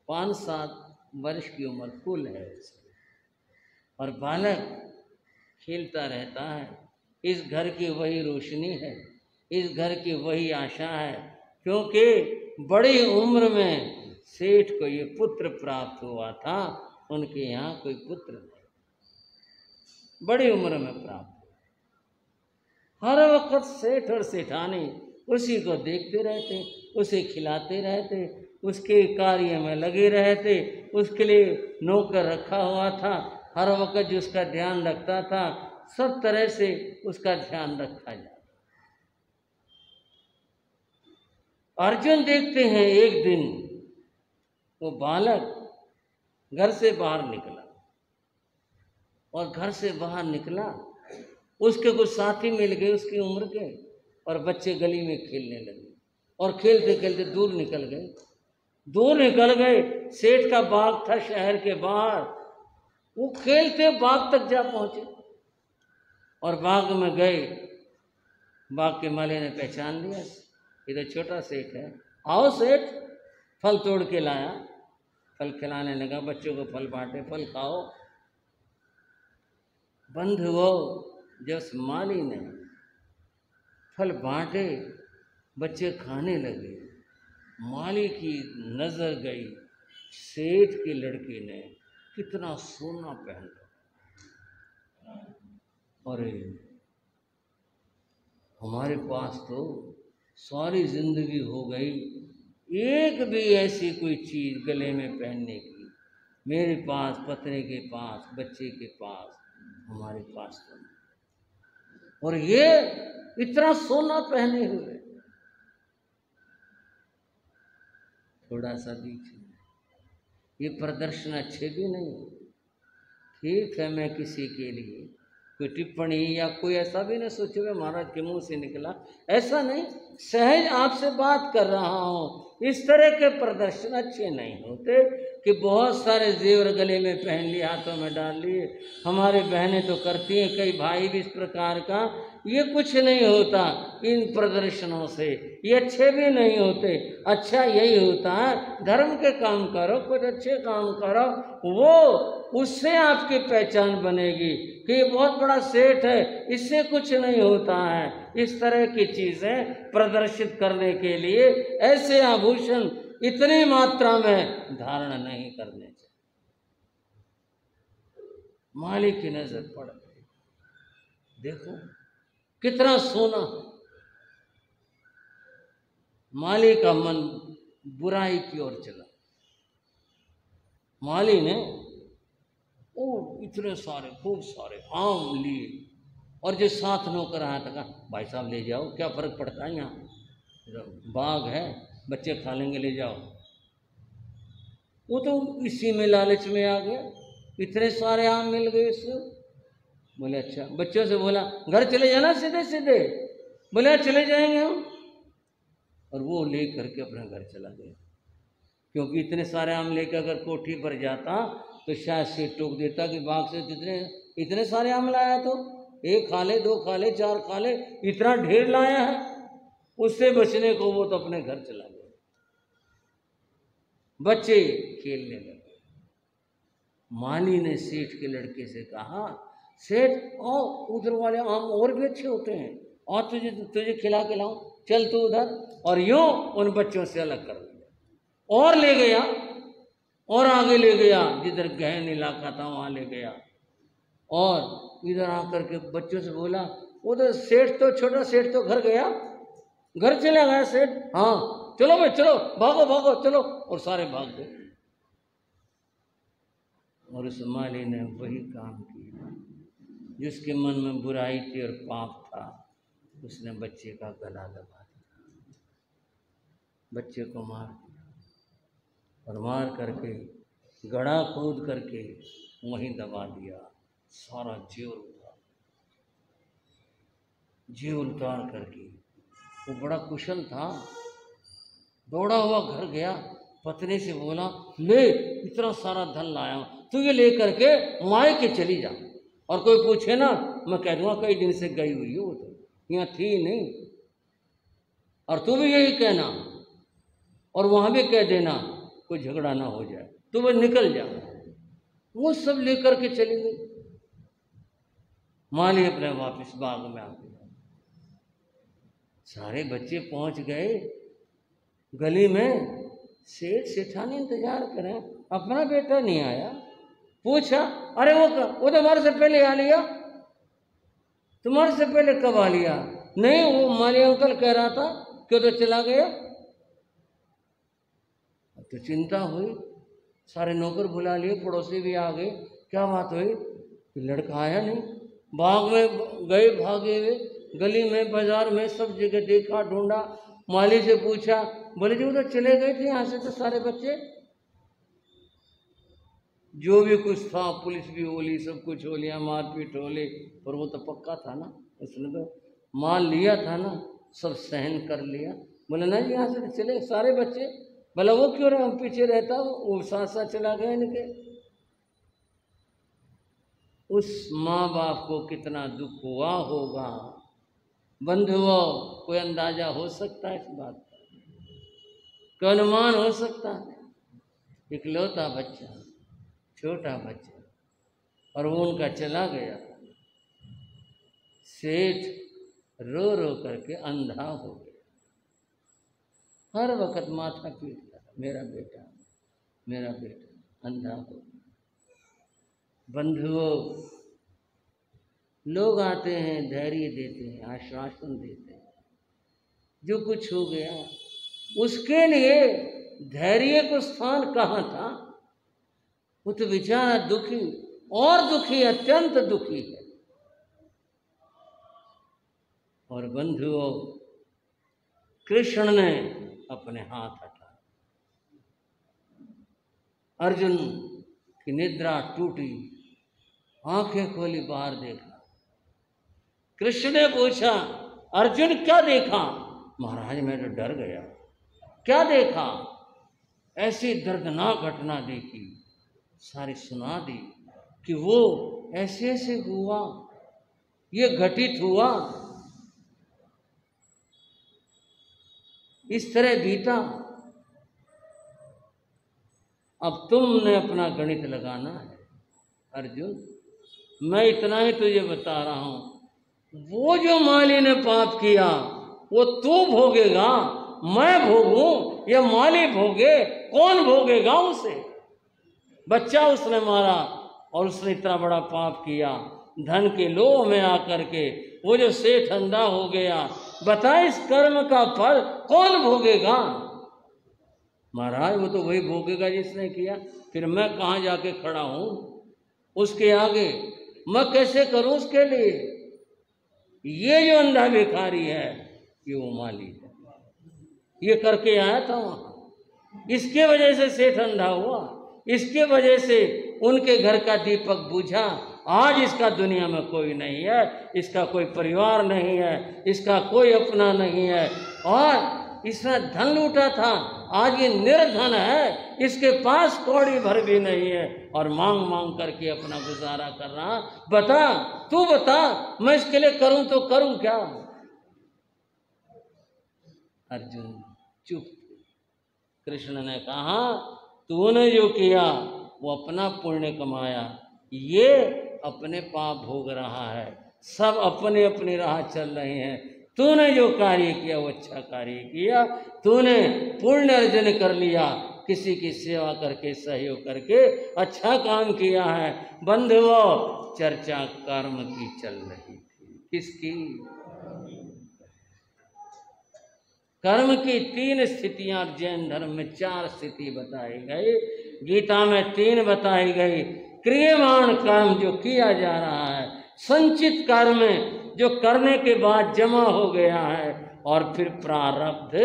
Speaker 1: 5-7 वर्ष की उम्र कुल है उसकी। और बालक खेलता रहता है। इस घर की वही रोशनी है, इस घर की वही आशा है, क्योंकि बड़ी उम्र में सेठ को ये पुत्र प्राप्त हुआ था। उनके यहाँ कोई पुत्र नहीं, बड़ी उम्र में प्राप्त हुआ। हर वक्त सेठ और सेठानी उसी को देखते रहते, उसे खिलाते रहते, उसके कार्य में लगे रहते। उसके लिए नौकर रखा हुआ था, हर वक्त जो उसका ध्यान रखता था, सब तरह से उसका ध्यान रखा जाता। अर्जुन देखते हैं एक दिन वो बालक घर से बाहर निकला, और घर से बाहर निकला, उसके कुछ साथी मिल गए उसकी उम्र के, और बच्चे गली में खेलने लगे, और खेलते खेलते दूर निकल गए। दूर निकल गए, सेठ का बाग था शहर के बाहर, वो खेलते बाग तक जा पहुंचे, और बाग में गए। बाग के माली ने पहचान लिया, ये तो छोटा सेठ है, आओ सेठ, फल तोड़ के लाया, फल खिलाने लगा, बच्चों को फल बांटे, फल खाओ। बंधुओं, जब माली ने फल बांटे, बच्चे खाने लगे, माली की नजर गई सेठ के लड़के ने कितना सोना पहन रखा। अरे हमारे पास तो सारी जिंदगी हो गई, एक भी ऐसी कोई चीज गले में पहनने की मेरे पास, पत्नी के पास, बच्चे के पास, हमारे पास तो नहीं। और ये इतना सोना पहने हुए, थोड़ा सा दीजिए, ये प्रदर्शन अच्छे भी नहीं। ठीक है, मैं किसी के लिए कोई टिप्पणी या कोई ऐसा भी नहीं सोचे हुए महाराज के मुंह से निकला, ऐसा नहीं, सहज आपसे बात कर रहा हूँ। इस तरह के प्रदर्शन अच्छे नहीं होते कि बहुत सारे जेवर गले में पहन लिए, हाथों में डाल लिए। हमारे बहनें तो करती हैं, कई भाई भी इस प्रकार का। ये कुछ नहीं होता इन प्रदर्शनों से, ये अच्छे भी नहीं होते। अच्छा यही होता है, धर्म के काम करो, कुछ अच्छे काम करो, वो उससे आपकी पहचान बनेगी कि ये बहुत बड़ा सेठ है, इससे कुछ नहीं होता है। इस तरह की चीजें प्रदर्शित करने के लिए ऐसे आभूषण इतनी मात्रा में धारण नहीं करने चाहिए। मालिक की नजर पड़ गई, देखो कितना सोना। माली का मन बुराई की ओर चला। माली ने इतने सारे, खूब सारे आम लिए, और जो साथ नौकर आया था, कहा भाई साहब ले जाओ, क्या फर्क पड़ता है, यहाँ बाग है, बच्चे खा लेंगे, ले जाओ। वो तो इसी में लालच में आ गया, इतने सारे आम मिल गए इसको। बोले अच्छा, बच्चों से बोला घर चले जाना सीधे सीधे। बोले चले जाएंगे हम, और वो ले करके अपने घर चला गया। क्योंकि इतने सारे आम लेकर अगर कोठी पर जाता तो शायद से टोक देता कि बाग से इतने सारे आम लाया, तो एक खा ले, दो खा ले, चार खा ले, इतना ढेर लाया है। उससे बचने को वो तो अपने घर चला गया। बच्चे खेलने लगे। माली ने सेठ के लड़के से कहा, सेठ और उधर वाले आम और भी अच्छे होते हैं, और तुझे खिला के लाऊं, चल तू उधर। और यूं उन बच्चों से अलग कर दिया और ले गया, और आगे ले गया, जिधर गहन इलाका था वहां ले गया। और इधर आकर के बच्चों से बोला, वो तो सेठ तो, छोटा सेठ तो घर गया, घर चले गया सेठ। हाँ चलो भाई चलो, भागो भागो चलो, और सारे भाग गए। और उस माली ने वही काम किया जिसके मन में बुराई थी और पाप था। उसने बच्चे का गला दबा दिया, बच्चे को मार दिया, और मार करके गड्ढा खोद करके वहीं दबा दिया। सारा जेवर उतार करके, वो बड़ा कुशल था, दौड़ा हुआ घर गया, पत्नी से बोला, ले इतना सारा धन लाया हूं, तू ये ले करके मायके चली जा, और कोई पूछे ना मैं कह दूंगा कई दिन से गई हुई हो, तो यहाँ थी नहीं। और तू भी यही कहना, और वहां भी कह देना, कोई झगड़ा ना हो जाए, तो वह निकल जा। वो सब लेकर के चली गई। माली अपने वापस बाग में आ गया। सारे बच्चे पहुंच गए गली में। सेठ सेठानी इंतजार करें, अपना बेटा नहीं आया। पूछा, अरे वो तुम्हारे से पहले आ लिया? तुम्हारे से पहले कब आ लिया? नहीं, वो माली अंकल कह रहा था क्यों, तो चला गया। तो चिंता हुई, सारे नौकर बुला लिए, पड़ोसी भी आ गए। क्या बात हुई? लड़का आया नहीं। बाग में गए, भागे हुए, गली में, बाजार में, सब जगह देखा, ढूंढा। माली से पूछा, बोले जी उधर चले गए थे यहाँ से तो सारे बच्चे। जो भी कुछ था, पुलिस भी हो ली, सब कुछ हो लिया, मारपीट हो ली, पर वो तो पक्का था ना, उसने तो मान लिया था ना, सब सहन कर लिया। बोले ना जी यहाँ से तो चले सारे बच्चे। बोला वो क्यों रहा, पीछे रहता, वो साथ साथ चला गया इनके। उस माँ बाप को कितना दुख हुआ होगा बंधुओं, कोई अंदाजा हो सकता है इस बात का? का अनुमान हो सकता है? इकलौता बच्चा, छोटा बच्चा, और वो उनका चला गया। सेठ रो रो करके अंधा हो गया, हर वक्त माथा पीटता था, मेरा बेटा मेरा बेटा, अंधा हो गया। बंधुओं, लोग आते हैं, धैर्य देते हैं, आश्वासन देते हैं, जो कुछ हो गया उसके लिए धैर्य को स्थान कहाँ था? वो तो बेचारा दुखी और दुखी, अत्यंत दुखी है। और बंधुओं, कृष्ण ने अपने हाथ हटा, अर्जुन की निद्रा टूटी, आंखें खोली, बाहर देखा। कृष्ण ने पूछा, अर्जुन क्या देखा? महाराज मैं तो डर गया। क्या देखा? ऐसी दर्दनाक घटना देखी, सारी सुना दी कि वो ऐसे ऐसे हुआ, ये घटित हुआ, इस तरह बीता। अब तुमने अपना गणित लगाना है अर्जुन, मैं इतना ही तुझे बता रहा हूं, वो जो माली ने पाप किया वो तू भोगेगा, मैं भोगूं या माली भोगे? कौन भोगेगा उसे? बच्चा उसने मारा और उसने इतना बड़ा पाप किया, धन के लोभ में आकर के वो जो सेठ अंधा हो गया, बता इस कर्म का फल कौन भोगेगा? महाराज वो तो वही भोगेगा जिसने किया। फिर मैं कहाँ जाके खड़ा हूं उसके आगे? मैं कैसे करूं उसके लिए? ये जो अंधा भिखारी है ये वो माली है, ये करके आया था वहां, इसके वजह से सेठ अंधा हुआ, इसके वजह से उनके घर का दीपक बुझा। आज इसका दुनिया में कोई नहीं है, इसका कोई परिवार नहीं है, इसका कोई अपना नहीं है, और इसने धन लूटा था, आज ये निर्धन है, इसके पास कौड़ी भर भी नहीं है, और मांग मांग करके अपना गुजारा कर रहा। बता, तू बता, मैं इसके लिए करूं तो करूं क्या? अर्जुन चुप। कृष्ण ने कहा, तूने जो किया वो अपना पुण्य कमाया, ये अपने पाप भोग रहा है, सब अपने अपनी राह चल रहे हैं। तूने जो कार्य किया वो अच्छा कार्य किया, तूने पुण्य अर्जन कर लिया, किसी की सेवा करके, सहयोग करके अच्छा काम किया है। बंधुओं, चर्चा कर्म की चल रही थी। किसकी? कर्म की 3 स्थितियां जैन धर्म में 4 स्थिति बताई गई, गीता में 3 बताई गई। क्रियमाण कर्म जो किया जा रहा है, संचित कर्म जो करने के बाद जमा हो गया है, और फिर प्रारब्ध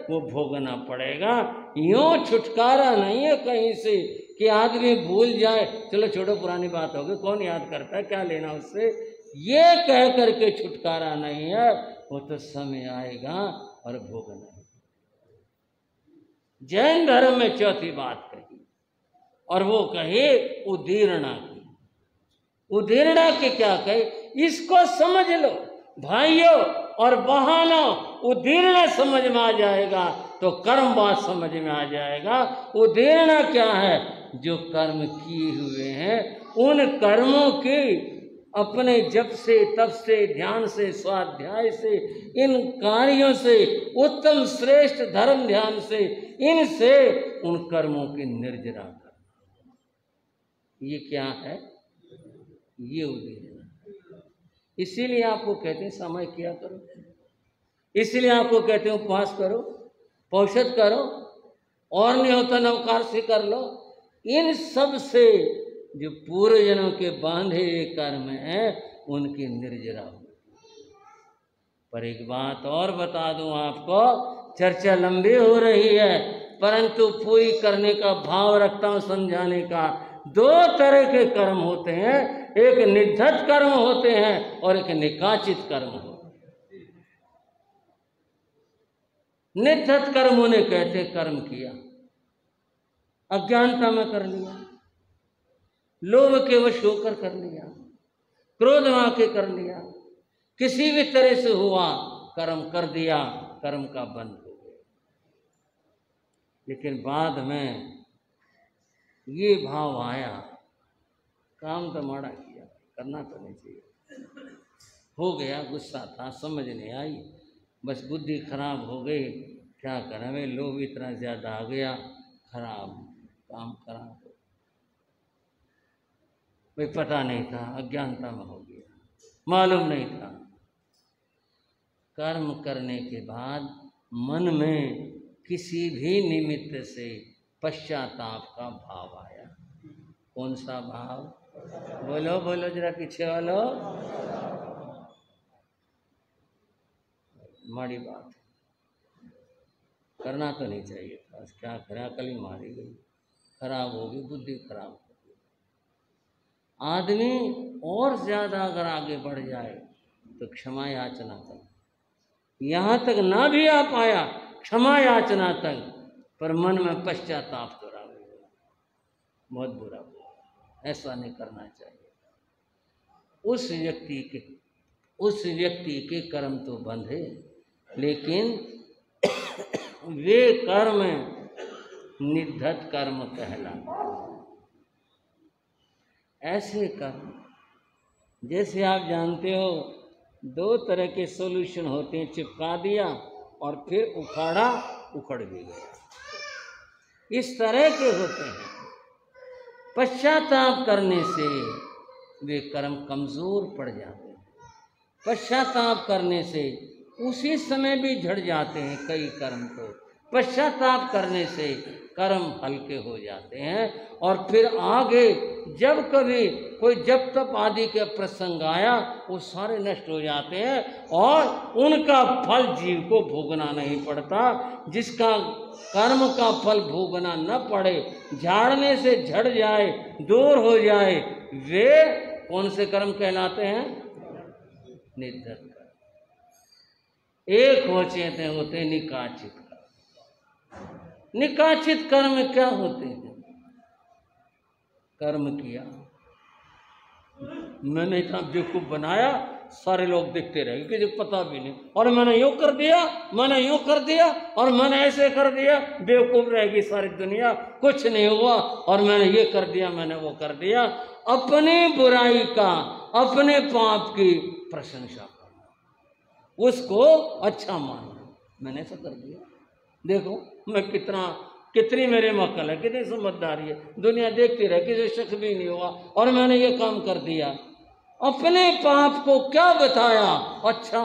Speaker 1: वो भोगना पड़ेगा। यूं छुटकारा नहीं है कहीं से कि आदमी भूल जाए, चलो छोड़ो पुरानी बात होगी, कौन याद करता है, क्या लेना उससे, ये कह करके छुटकारा नहीं है। वो तो समय आएगा और भोगना है। जैन धर्म में चौथी बात कही, और वो कही उदीर्णा की। उदीर्णा के क्या कहे? इसको समझ लो भाइयों और बहनों, उदीर्णा समझ में आ जाएगा तो कर्म बात समझ में आ जाएगा। उदीर्णा क्या है? जो कर्म किए हुए हैं उन कर्मों की अपने जप से, तप से, ध्यान से, स्वाध्याय से, इन कार्यों से, उत्तम श्रेष्ठ धर्म ध्यान से, इनसे उन कर्मों की निर्जरा करना, ये क्या है? ये उदीर्णा। इसीलिए आपको कहते हैं समय किया करो, इसलिए आपको कहते हैं उपवास करो, पौषध करो, और नहीं होता नवकार से कर लो। इन सब से जो पूर्वजनों के बांधे हुए कर्म हैं उनकी निर्जरा हो। पर एक बात और बता दूं आपको, चर्चा लंबी हो रही है परंतु पूरी करने का भाव रखता हूं, समझाने का। 2 तरह के कर्म होते हैं, एक निधत्त कर्म होते हैं और एक निकाचित कर्म होते हैं। निधत्त कर्म उन्हें कहते कर्म किया, अज्ञानता में कर लिया, लोभ के वश होकर कर लिया, क्रोध में आके कर लिया, किसी भी तरह से हुआ कर्म कर दिया, कर्म का बंध हो गया। लेकिन बाद में ये भाव आया, काम तो माड़ा किया, करना तो नहीं चाहिए, हो गया, गुस्सा था, समझ नहीं आई, बस बुद्धि खराब हो गई, क्या करें, वे लोभ इतना ज़्यादा आ गया, खराब काम खराब हो, भाई पता नहीं था, अज्ञानता में हो गया, मालूम नहीं था। कर्म करने के बाद मन में किसी भी निमित्त से पश्चाताप का भाव आया। कौन सा भाव? बोलो बोलो जरा, पीछे वालो। माड़ी बात, करना तो नहीं चाहिए था, क्या करें, अकल ही मारी गई, खराब होगी, बुद्धि खराब होगी। आदमी और ज्यादा अगर आगे बढ़ जाए तो क्षमा याचना कर, यहाँ तक ना भी आ पाया क्षमा याचना तक, पर मन में पश्चाताप तो रहा, बहुत बुरा हुआ, ऐसा नहीं करना चाहिए। उस व्यक्ति के कर्म तो बंधे, लेकिन वे कर्म निधत कर्म कहलाते। ऐसे कर्म, जैसे आप जानते हो, दो तरह के सॉल्यूशन होते हैं, चिपका दिया और फिर उखाड़ा, उखड़ भी गया, इस तरह के होते हैं। पश्चाताप करने से वे कर्म कमजोर पड़ जाते हैं, पश्चाताप करने से उसी समय भी झड़ जाते हैं कई कर्म, तो पश्चाताप करने से कर्म हल्के हो जाते हैं, और फिर आगे जब कभी कोई जब तप आदि के प्रसंग आया, वो सारे नष्ट हो जाते हैं और उनका फल जीव को भोगना नहीं पड़ता। जिसका कर्म का फल भोगना न पड़े, झाड़ने से झड़ जाए, दूर हो जाए, वे कौन से कर्म कहलाते हैं? निधत कर्म। एक होते होते निकाचित कर्म। निकाचित कर्म क्या होते हैं? कर्म किया, मैंने इतना बेवकूफ बनाया, सारे लोग देखते रहे, किसी को पता भी नहीं, और मैंने यूं कर दिया, मैंने यूं कर दिया, और मैंने ऐसे कर दिया, बेवकूफ रहेगी सारी दुनिया, कुछ नहीं हुआ, और मैंने ये कर दिया, मैंने वो कर दिया। अपनी बुराई का, अपने पाप की प्रशंसा करना, उसको अच्छा मानना, मैंने ऐसा कर दिया, देखो मैं कितनी मेरे में अकल है, कितनी समझदारी है, दुनिया देखती रहे, किसी शक भी नहीं हुआ, और मैंने ये काम कर दिया। अपने पाप को क्या बताया, अच्छा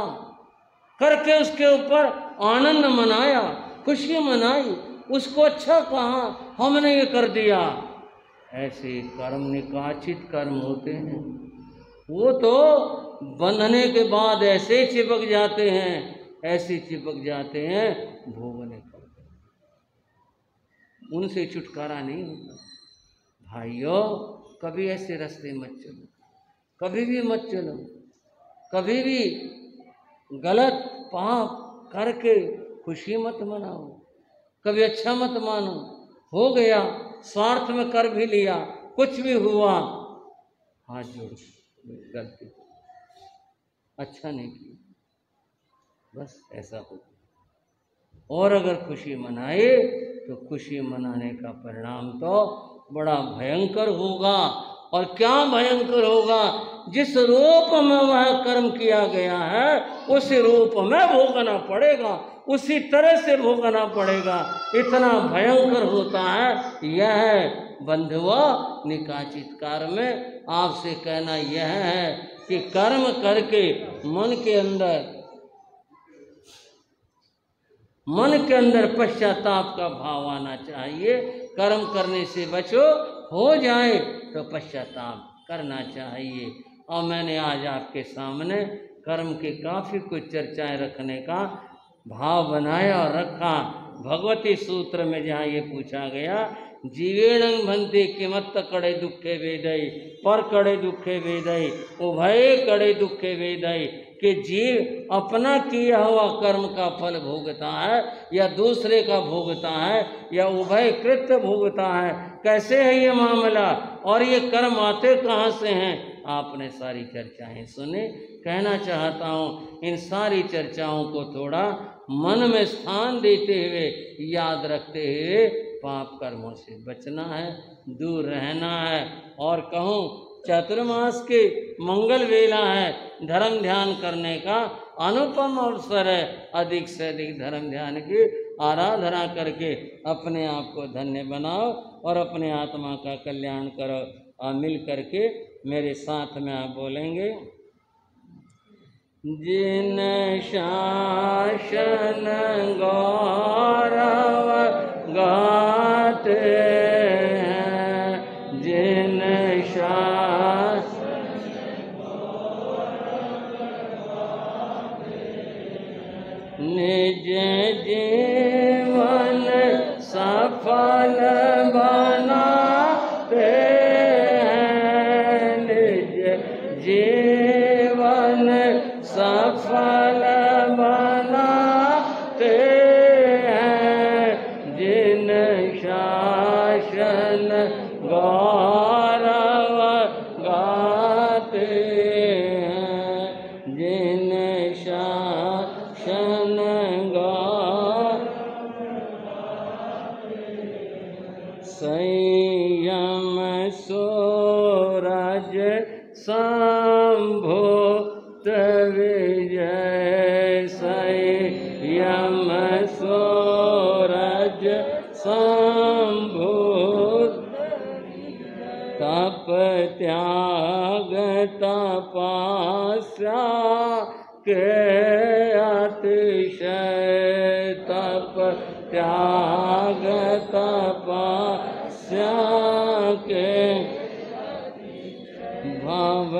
Speaker 1: करके उसके ऊपर आनंद मनाया, खुशी मनाई, उसको अच्छा कहा, हमने ये कर दिया। ऐसे कर्म निकाचित कर्म होते हैं। वो तो बंधने के बाद ऐसे चिपक जाते हैं, ऐसे चिपक जाते हैं, भोगने का उनसे छुटकारा नहीं होता। भाइयों, कभी ऐसे रास्ते मत चलो, कभी भी मत चलो, कभी भी गलत पाप करके खुशी मत मनाओ, कभी अच्छा मत मानो। हो गया, स्वार्थ में कर भी लिया, कुछ भी हुआ, हाथ जोड़, गलती, अच्छा नहीं किया, बस ऐसा हो। और अगर खुशी मनाए तो खुशी मनाने का परिणाम तो बड़ा भयंकर होगा। और क्या भयंकर होगा? जिस रूप में वह कर्म किया गया है, उस रूप में भोगना पड़ेगा, उसी तरह से भोगना पड़ेगा। इतना भयंकर होता है यह बंधुआ निकाचित कर्म में। आपसे कहना यह है कि कर्म करके मन के अंदर पश्चाताप का भाव आना चाहिए। कर्म करने से बचो, हो जाए तो पश्चाताप करना चाहिए। और मैंने आज आपके सामने कर्म के काफ़ी कुछ चर्चाएं रखने का भाव बनाया और रखा। भगवती सूत्र में जहाँ ये पूछा गया, जीवेणं भन्ते किमत्त कड़े दुखे वेदई, पर कड़े दुखे वेदई, उभय कड़े दुखे वेदई, कि जीव अपना किया हुआ कर्म का फल भोगता है या दूसरे का भोगता है या उभय कृत्य भोगता है। कैसे है ये मामला? और ये कर्म आते कहाँ से हैं? आपने सारी चर्चाएं सुने। कहना चाहता हूँ इन सारी चर्चाओं को थोड़ा मन में स्थान देते हुए, याद रखते हुए पाप कर्मों से बचना है, दूर रहना है। और कहूँ चतुर्मास के मंगल वेला है, धर्म ध्यान करने का अनुपम अवसर है। अधिक से अधिक धर्म ध्यान की आराधना करके अपने आप को धन्य बनाओ और अपने आत्मा का कल्याण करो। और मिल करके मेरे साथ में आप बोलेंगे, जिन शासन गौरव गाते हैं, जिन शासन निज जीवन सफल बनाते हैं, निज जीवन सफल बनाते हैं, जिन शासन गौरव गाते हैं, जिन शासन संयम सूरज संभूत विजय, संयम सूरज संभूत, तप त्याग तपस्या के अतिशय, तप त्याग तपस्या के भव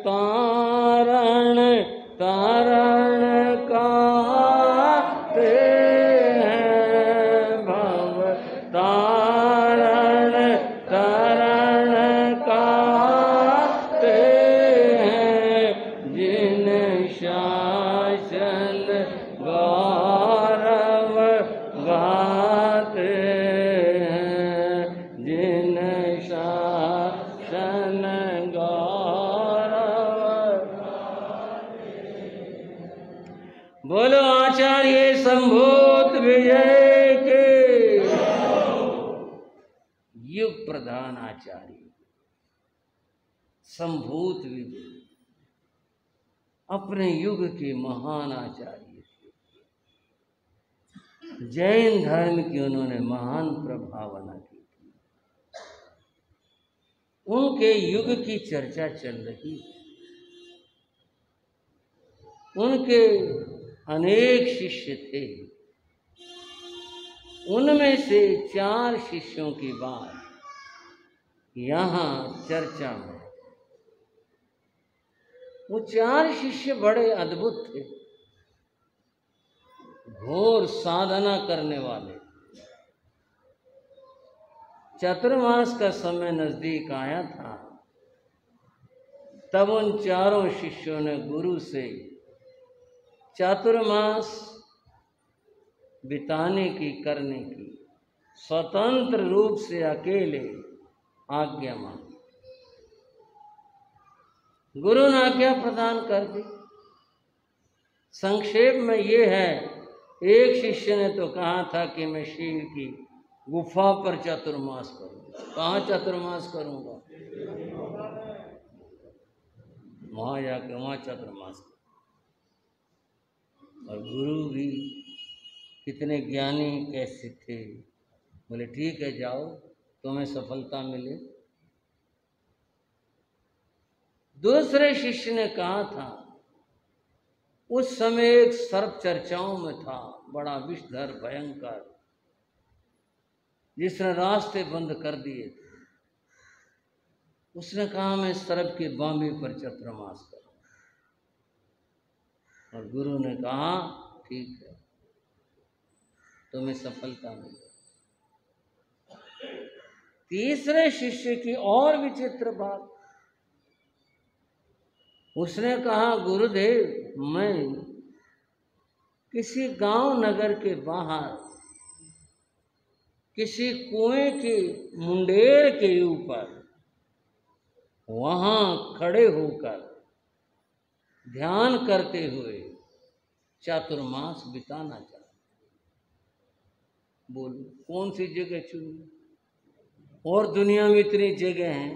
Speaker 1: तारण तारण कहते हैं, भव तारण तारण कहते हैं, जिन शासन गौरव गाते हैं, जिन शासन गौरव। बोलो आचार्य संभूत विजय के। युग प्रधान आचार्य संभूत विजय अपने युग के महान आचार्य, जैन धर्म की उन्होंने महान प्रभावना की। उनके युग की चर्चा चल रही, उनके अनेक शिष्य थे। उनमें से 4 शिष्यों की बात यहाँ चर्चा में। वो 4 शिष्य बड़े अद्भुत थे, घोर साधना करने वाले। चतुर्मास का समय नजदीक आया था, तब उन 4 शिष्यों ने गुरु से चातुर्मास बिताने की, करने की स्वतंत्र रूप से अकेले आज्ञा मांगी। गुरु ने आज्ञा प्रदान कर दी। संक्षेप में ये है, एक शिष्य ने तो कहा था कि मैं शील की गुफा पर चातुर्मास करूंगा। कहाँ चातुर्मास करूंगा? वहां जाके वहां चातुर्मास। और गुरु भी कितने ज्ञानी कैसे थे, बोले ठीक है जाओ, तुम्हें सफलता मिले। दूसरे शिष्य ने कहा था, उस समय एक सर्प चर्चाओं में था, बड़ा विषधर भयंकर, जिसने रास्ते बंद कर दिए थे। उसने कहा मैं सर्प के बांबे पर चातुर्मास करूं। और गुरु ने कहा ठीक है, तुम्हें सफलता मिले। तीसरे शिष्य की और विचित्र बात, उसने कहा गुरुदेव मैं किसी गांव नगर के बाहर किसी कुएं के मुंडेर के ऊपर वहां खड़े होकर ध्यान करते हुए चातुर्मास बिताना चाहते। बोलो कौन सी जगह चुनी? और दुनिया में इतनी जगह हैं,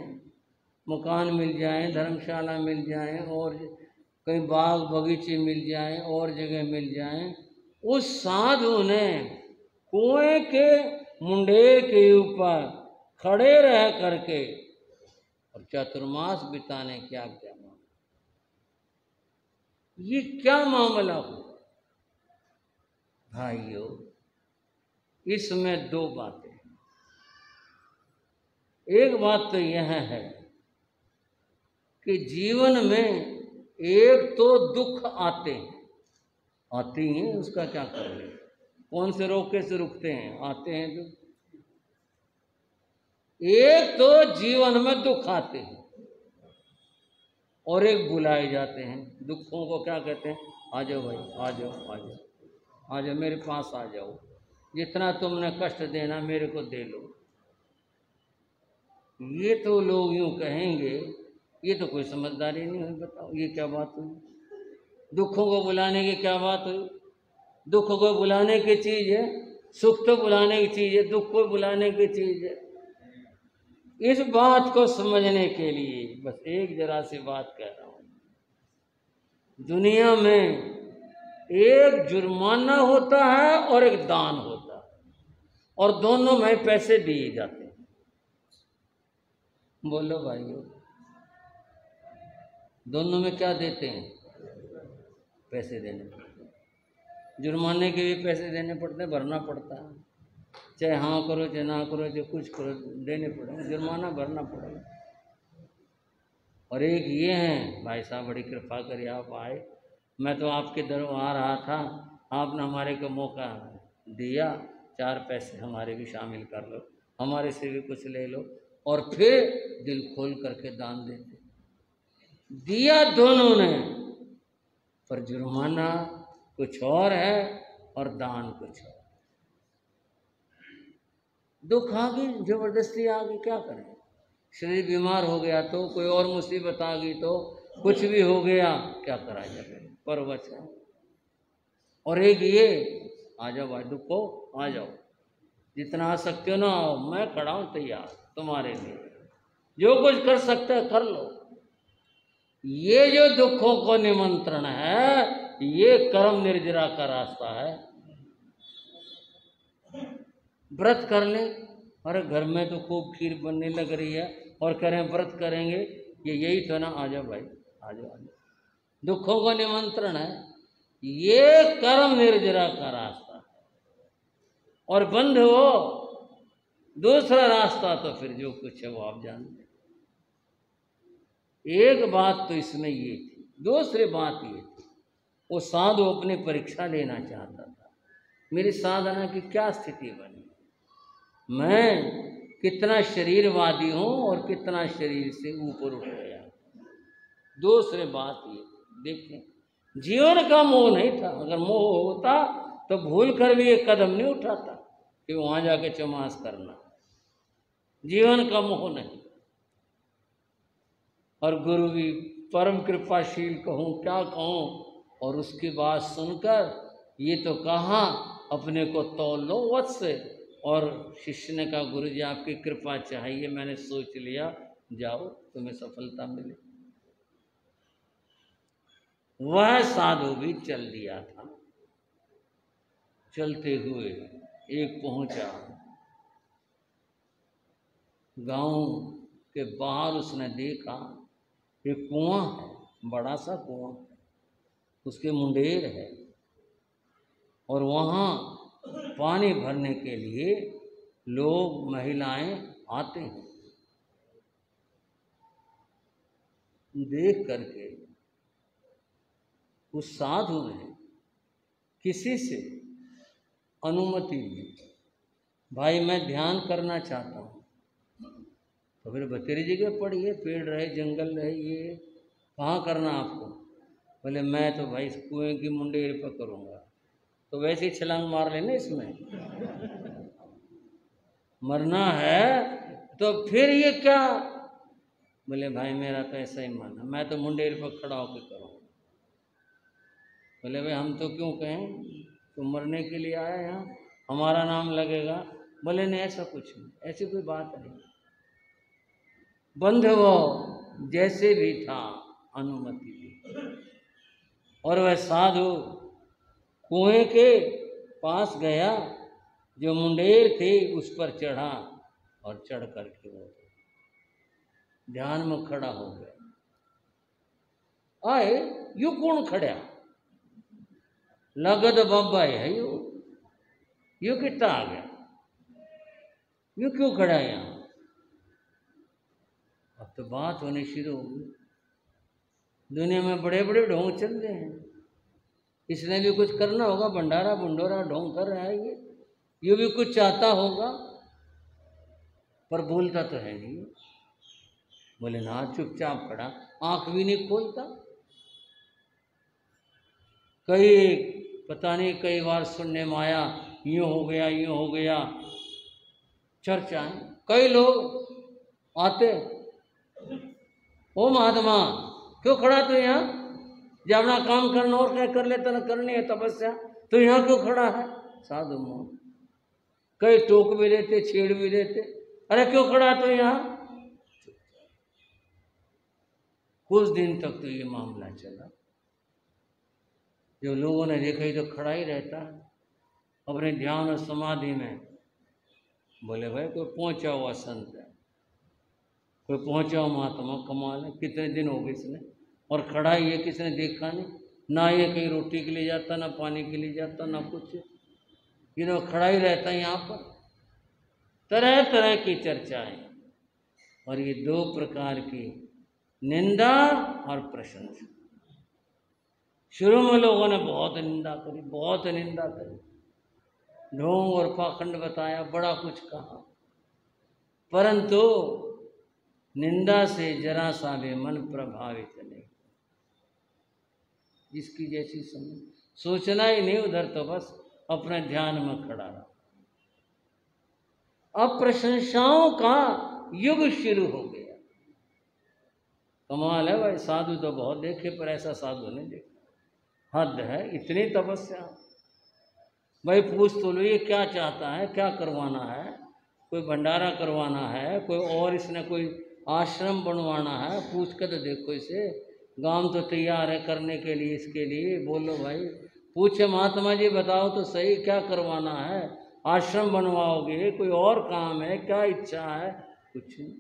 Speaker 1: मकान मिल जाए, धर्मशाला मिल जाए, और कहीं बाग बगीचे मिल जाए, और जगह मिल जाए। उस साधु ने कुएं के मुंडेर के ऊपर खड़े रह करके और चातुर्मास बिताने की आज्ञा मांगी। ये क्या मामला हुआ भाइयों? इसमें दो बातें। एक बात तो यह है कि जीवन में एक तो दुख आते हैं, उसका क्या करें? कौन से रोके से रुकते हैं? आते हैं दुख। एक तो जीवन में दुख आते हैं और एक बुलाए जाते हैं। दुखों को क्या कहते हैं? आ जाओ भाई, आ जाओ, आ जाओ, आ जाओ, मेरे पास आ जाओ, जितना तुमने कष्ट देना मेरे को दे लो। ये तो लोग यूं कहेंगे, ये तो कोई समझदारी नहीं हुई। बताओ ये क्या बात हुई? दुखों को बुलाने की क्या बात हुई? दुख को बुलाने की चीज है, सुख तो बुलाने की चीज है, दुख को बुलाने की चीज है। इस बात को समझने के लिए बस एक जरा सी बात कह रहा हूं। दुनिया में एक जुर्माना होता है और एक दान होता है, और दोनों में पैसे दिए जाते हैं। बोलो भाइयों, दोनों में क्या देते हैं? पैसे देने पड़ते हैं। जुर्माने के भी पैसे देने पड़ते हैं, भरना पड़ता है। चाहे हाँ करो चाहे ना करो, चाहे कुछ करो, देने पड़ेगा, जुर्माना भरना पड़ेगा। और एक ये है, भाई साहब बड़ी कृपा करिए आप आए, मैं तो आपके दर आ रहा था, आपने हमारे को मौका दिया, 4 पैसे हमारे भी शामिल कर लो, हमारे से भी कुछ ले लो, और फिर दिल खोल करके दान देते। दिया दोनों ने, पर जुर्माना कुछ और है और दान कुछ और। दुख आ गई, जबरदस्ती आ गई, क्या करें? शरीर बीमार हो गया तो, कोई और मुसीबत आ गई तो, कुछ भी हो गया, क्या करा जाए? परवचन। और एक ये, आ जाओ भाई, दुखो आ जाओ, जितना आ सकते हो ना आओ, मैं खड़ा हूं तैयार तुम्हारे लिए, जो कुछ कर सकते है कर लो। ये जो दुखों को निमंत्रण है, ये कर्म निर्जरा का रास्ता है। व्रत कर ले, अरे घर में तो खूब खीर बनने लग रही है और करें व्रत करेंगे, ये यही तो ना, आ जाओ भाई, आ जाओ, आ जाओ। दुखों को निमंत्रण है, ये कर्म निर्जरा का रास्ता है। और बंध हो दूसरा रास्ता, तो फिर जो कुछ है वो आप जानते। एक बात तो इसमें ये थी, दूसरी बात ये थी, वो साधु अपनी परीक्षा लेना चाहता था, मेरी साधना की क्या स्थिति बनी, मैं कितना शरीरवादी हूं और कितना शरीर से ऊपर उठ गया। दूसरी बात ये, देखें जीवन का मोह नहीं था, अगर मोह होता तो भूल कर भी एक कदम नहीं उठाता कि वहां जाके चमास करना। जीवन का मोह नहीं। और गुरु भी परम कृपाशील, कहूँ क्या कहूँ, और उसकी बात सुनकर ये तो कहा अपने को तौल लो वत्स, और शिष्य ने कहा गुरु जी आपकी कृपा चाहिए, मैंने सोच लिया, जाओ तुम्हें सफलता मिले। वह साधु भी चल दिया था। चलते हुए एक पहुंचा गांव के बाहर, उसने देखा एक कुआं है, बड़ा सा कुआं, उसके मुंडेर है, और वहाँ पानी भरने के लिए लोग महिलाएं आते हैं। देख करके उस साधु ने किसी से अनुमति ली, भाई मैं ध्यान करना चाहता हूँ। तो फिर बतेरी जगह पड़ी है, पेड़ रहे, जंगल रहे, ये कहाँ करना आपको? बोले मैं तो भाई इस कुएं की मुंडेर पर करूँगा। तो वैसे ही छलांग मार लेना, इसमें मरना है तो फिर ये क्या बोले भाई मेरा तो ऐसा ही मन है, मैं तो मुंडेर पर खड़ा होकर करूँगा। बोले भाई हम तो क्यों कहें, तुम मरने के लिए आया यहाँ, हमारा नाम लगेगा। बोले नहीं ऐसा कुछ नहीं, ऐसी कोई बात नहीं। बंध वो जैसे भी था अनुमति दी। और वह साधु कुएं के पास गया, जो मुंडेर थे उस पर चढ़ा और चढ़ करके वो ध्यान में खड़ा हो गया। आए यू कौन खड़ा, लगद बाबा है यू कितना आ गया, यू क्यों खड़ा है यहाँ। अब तो बात होनी शुरू हो गई। दुनिया में बड़े बड़े ढोंग चल रहे हैं, इसने भी कुछ करना होगा, भंडारा भंडोरा ढोंग कर रहा है ये भी कुछ चाहता होगा, पर बोलता तो है नहीं। बोले ना, चुपचाप खड़ा, आंख भी नहीं खोलता। कई बार सुनने में आया, यूँ हो गया चर्चाएं। कई लोग आते, ओ महात्मा क्यों खड़ा तू यहाँ, जब अपना काम करना और क्या कर लेता, ना करनी है तपस्या, तो यहाँ क्यों खड़ा है। साधु मोह कई टोक भी देते, छेड़ भी देते, अरे क्यों खड़ा तो यहाँ। कुछ दिन तक तो ये मामला चला। जो लोगों ने देखा ही तो खड़ा ही रहता अपने ध्यान और समाधि में। बोले भाई कोई पहुंचा हुआ संत है, कोई पहुंचा हुआ महात्मा, कमाल है, कितने दिन हो गए इसने, और खड़ा ही है, किसने देखा नहीं, ना ये कहीं रोटी के लिए जाता, ना पानी के लिए जाता, ना कुछ, ये तो खड़ा ही रहता है यहाँ पर। तरह तरह की चर्चाएं, और ये दो प्रकार की निंदा और प्रशंसा। शुरू में लोगों ने बहुत निंदा करी, ढोंग और पाखंड बताया, बड़ा कुछ कहा, परंतु निंदा से जरा सा भी मन प्रभावित नहीं। जिसकी जैसी समझ, सोचना ही नहीं उधर, तो बस अपने ध्यान में खड़ा रहा। अब प्रशंसाओं का युग शुरू हो गया। कमाल है भाई, साधु तो बहुत देखे, पर ऐसा साधु नहीं देखा। हद है, इतनी तपस्या। भाई पूछ तो लो ये क्या चाहता है, क्या करवाना है, कोई भंडारा करवाना है, कोई और इसने कोई आश्रम बनवाना है, पूछ कर तो देखो इसे। गांव तो तैयार है करने के लिए, इसके लिए बोलो भाई, पूछे महात्मा जी बताओ तो सही, क्या करवाना है, आश्रम बनवाओगे, कोई और काम है, क्या इच्छा है, कुछ नहीं।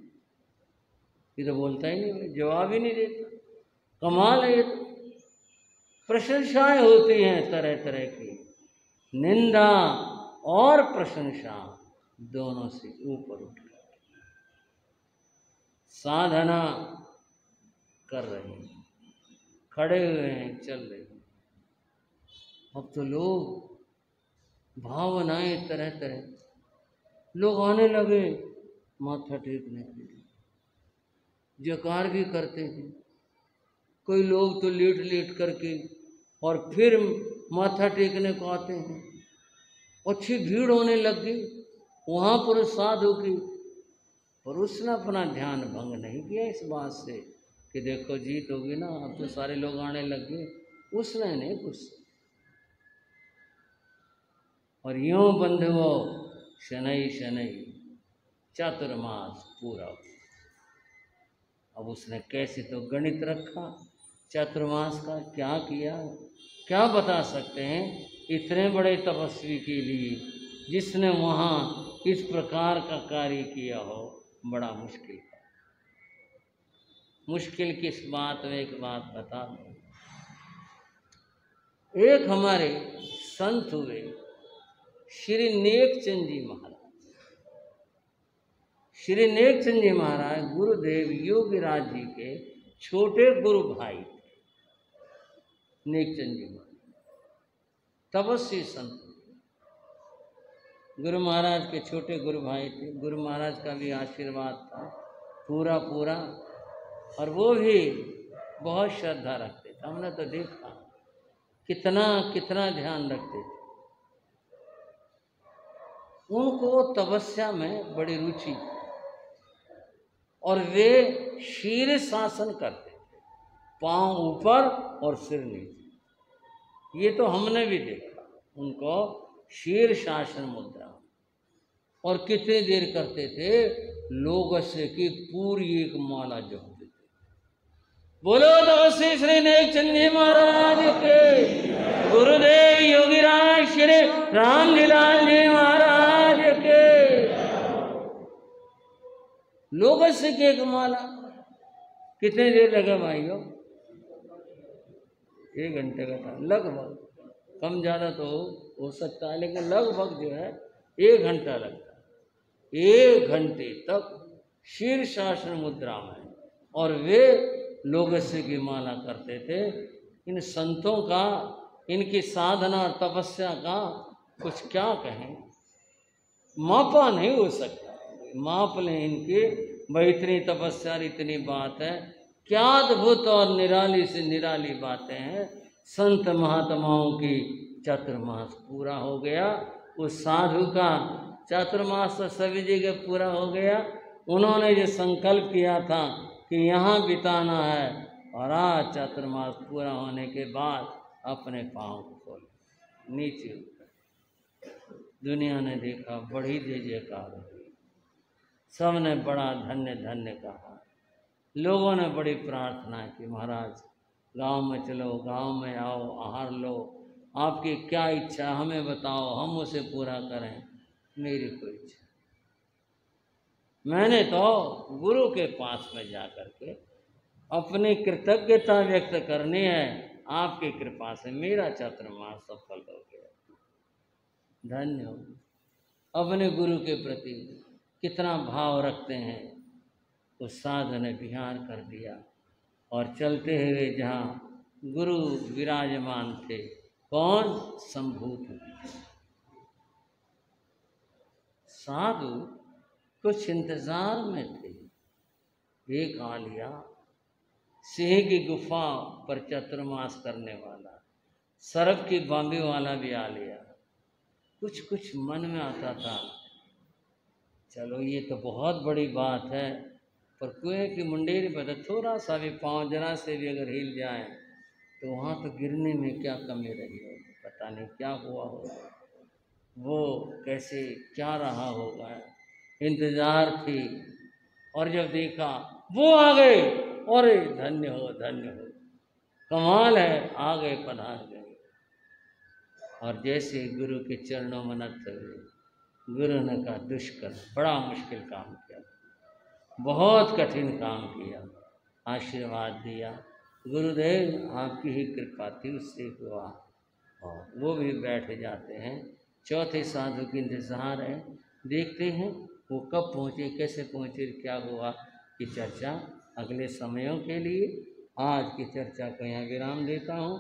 Speaker 1: ये तो बोलता ही नहीं, जवाब ही नहीं देता। कमाल है ये तो। प्रशंसाएं होती हैं तरह तरह की, निंदा और प्रशंसा दोनों से ऊपर उठ कर साधना कर रहे हैं, खड़े हुए हैं, चल रहे हैं। अब तो लोग भावनाएं तरह तरह, लोग आने लगे माथा टेकने के लिए, जयकार भी करते थे। कोई लोग तो लेट लेट करके और फिर माथा टेकने को आते हैं। अच्छी भीड़ होने लग गई वहाँ पर साधु की, पर उसने अपना ध्यान भंग नहीं किया इस बात से कि देखो जीत होगी ना, अब तो सारे लोग आने लग गए। उसने नहीं कुछ। और यूं बंधुओं शनई शनई चातुर्मास पूरा। अब उसने कैसे तो गणित रखा चातुर्मास का, क्या किया, क्या बता सकते हैं इतने बड़े तपस्वी के लिए जिसने वहाँ इस प्रकार का कार्य किया हो। बड़ा मुश्किल था। मुश्किल किस बात में, एक बात बता दो। एक हमारे संत हुए श्री नेकचंद जी महाराज। श्री नेकचंद जी महाराज गुरुदेव योगीराज जी के छोटे गुरु भाई थे। नेकचंद जी महाराज तपस्वी संत, गुरु महाराज के छोटे गुरु भाई थे। गुरु महाराज का भी आशीर्वाद था पूरा पूरा, और वो भी बहुत श्रद्धा रखते थे। हमने तो देखा कितना कितना ध्यान रखते थे। उनको तपस्या में बड़ी रुचि। और वे शीर शासन करते थे, पांव ऊपर और सिर नीचे। ये तो हमने भी देखा उनको शीर शासन मुद्रा। और कितनी देर करते थे, लोगस्य की पूरी एक माला जपते थे। बोलो तपस्वी श्री नेक चंदी महाराज के, गुरुदेव योगीराज श्री रामलीलाल जी महाराज के। लोगस्य की एक माला कितने देर लगा भाइयों? 1 घंटे का था लगभग, कम ज़्यादा तो हो सकता है, लेकिन लगभग जो है 1 घंटा लगता है। 1 घंटे तक शीर्षासन मुद्रा में, और वे लोगस्य की माला करते थे। इन संतों का, इनकी साधना और तपस्या का कुछ क्या कहें, मापा नहीं हो सकता। माप लें इनकी, भाई इतनी तपस्या, इतनी बात है, क्या अद्भुत और निराली से निराली बातें हैं। संत महात्माओं की चातुर्मास पूरा हो गया। उस साधु का चातुर्मास तो सभी जगह पूरा हो गया। उन्होंने जो संकल्प किया था कि यहाँ बिताना है, और आज चातुर्मास पूरा होने के बाद अपने पाँव खोल नीचे उतर। दुनिया ने देखा, बड़ी जय जयकार हुई, सबने बड़ा धन्य धन्य कहा। लोगों ने बड़ी प्रार्थना की, महाराज गांव में चलो, गांव में आओ, आहार लो, आपकी क्या इच्छा हमें बताओ, हम उसे पूरा करें। मेरी कोई इच्छा, मैंने तो गुरु के पास में जा कर के अपनी कृतज्ञता व्यक्त करनी है। आपकी कृपा से मेरा चातुर्मास सफल हो गया। धन्य हो। अपने गुरु के प्रति कितना भाव रखते हैं। उस साधु ने विहार कर दिया, और चलते हुए जहाँ गुरु विराजमान थे, कौन? संभूत साधु कुछ इंतजार में थे। एक आ लिया, सिंह की गुफा पर चातुर्मास करने वाला, सर्प की बांबी वाला भी आ लिया। कुछ कुछ मन में आता था, चलो ये तो बहुत बड़ी बात है, पर कुएं की मुंडेरी पर थोड़ा सा भी पाँव जरा से भी अगर हिल जाए तो वहाँ तो गिरने में क्या कमी रही होगी, पता नहीं क्या हुआ होगा, वो कैसे क्या रहा होगा। इंतजार थी, और जब देखा वो आ गए, और धन्य हो धन्य हो, कमाल है, आ गए, पधार गए। और जैसे गुरु के चरणों में नत हुए, गुरु ने कहा दुष्कर, बड़ा मुश्किल काम किया, बहुत कठिन काम किया, आशीर्वाद दिया। गुरुदेव आपकी ही कृपा थी, उससे हुआ। और वो भी बैठ जाते हैं। चौथे साधु की इंतजार है, देखते हैं वो कब पहुँचे, कैसे पहुँचे, क्या हुआ, की चर्चा अगले समयों के लिए। आज की चर्चा को यहाँ विराम देता हूँ।